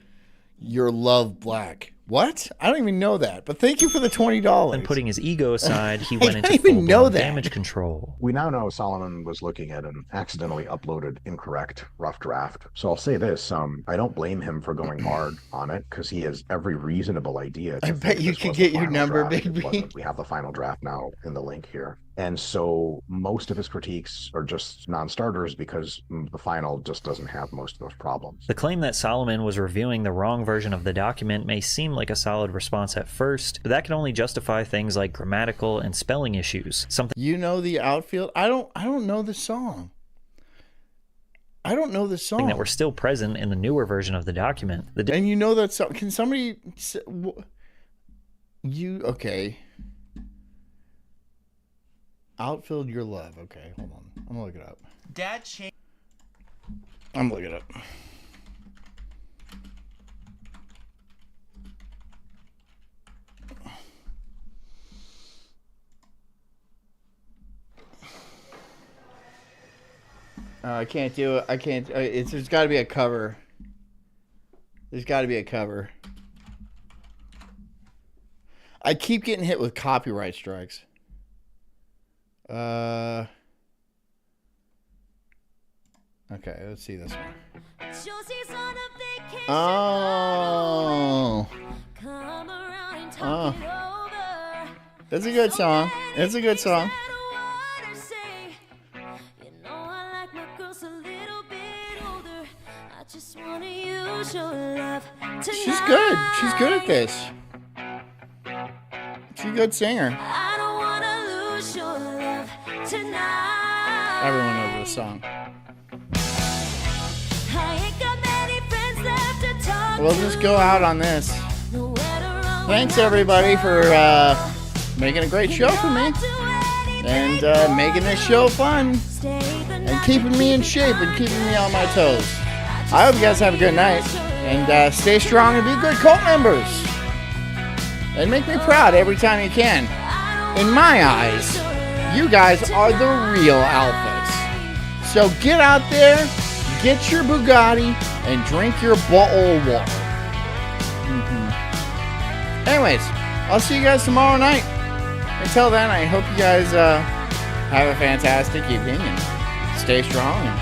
Your Love Black. What? I don't even know that, but thank you for the $20. And putting his ego aside, he went into full-blown damage control. We now know Solomon was looking at an accidentally uploaded incorrect rough draft. So I'll say this, I don't blame him for going hard on it, because he has every reasonable idea. I bet you could get your number, baby. We have the final draft now in the link here. And so most of his critiques are just non-starters because the final just doesn't have most of those problems. The claim that Solomon was reviewing the wrong version of the document may seem like a solid response at first, but that can only justify things like grammatical and spelling issues. Something You know the outfield? I don't know the song. I don't know the song. that were still present in the newer version of the document. And you know that song. Can somebody okay. Outfield Your Love. Okay, hold on. I'm gonna look it up. Dad changed. I'm gonna look it up. I can't do it. I can't. There's got to be a cover. There's got to be a cover. I keep getting hit with copyright strikes. Okay, let's see this one. Oh. Oh. That's a good song. It's a good song. She's good. She's good at this. She's a good singer. Everyone knows this song. We'll just go out on this. Thanks everybody for making a great show for me. And making this show fun. And keeping me in shape and keeping me on my toes. I hope you guys have a good night. And stay strong and be good cult members. And make me proud every time you can. In my eyes, you guys are the real alphas. So get out there, get your Bugatti, and drink your bottle of water. Anyways, I'll see you guys tomorrow night. Until then, I hope you guys have a fantastic evening and stay strong and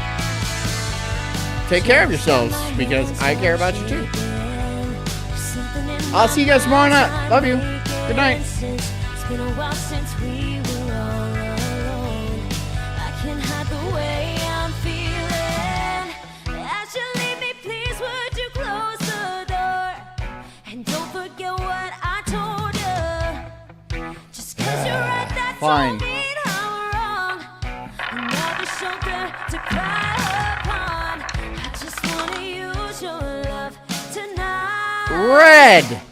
take care of yourselves because I care about you too. I'll see you guys tomorrow night. Love you. Good night. It's been a while since we were all alone. I can't hide the way I'm feeling. As you leave me, please would you close the door? And don't forget what I told you. Just cause you're right, that Fine. don't mean I'm wrong. Another shoulder to cry upon. I just wanna use your love tonight. Red.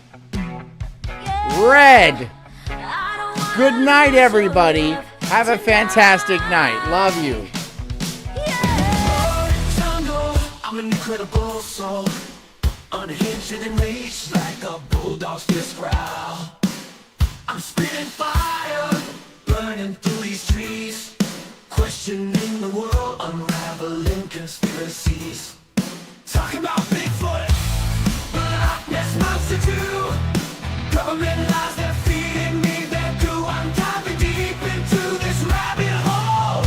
Good night, everybody. Have a fantastic night. Love you. I'm an incredible soul, unhinged and enraged like a bulldog's fierce growl. I'm spitting fire, burning through these trees, questioning the world, unraveling conspiracies. Talking about Bigfoot, but Loch Ness Monster too. Government lies, they're feeding me their goo. I'm diving deep into this rabbit hole,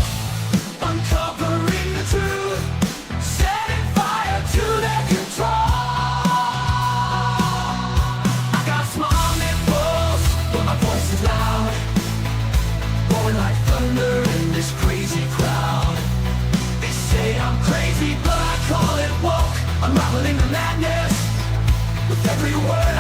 uncovering the truth, setting fire to their control. I got small nipples, but my voice is loud, blowing like thunder in this crazy crowd. They say I'm crazy, but I call it woke, unraveling the madness with every word.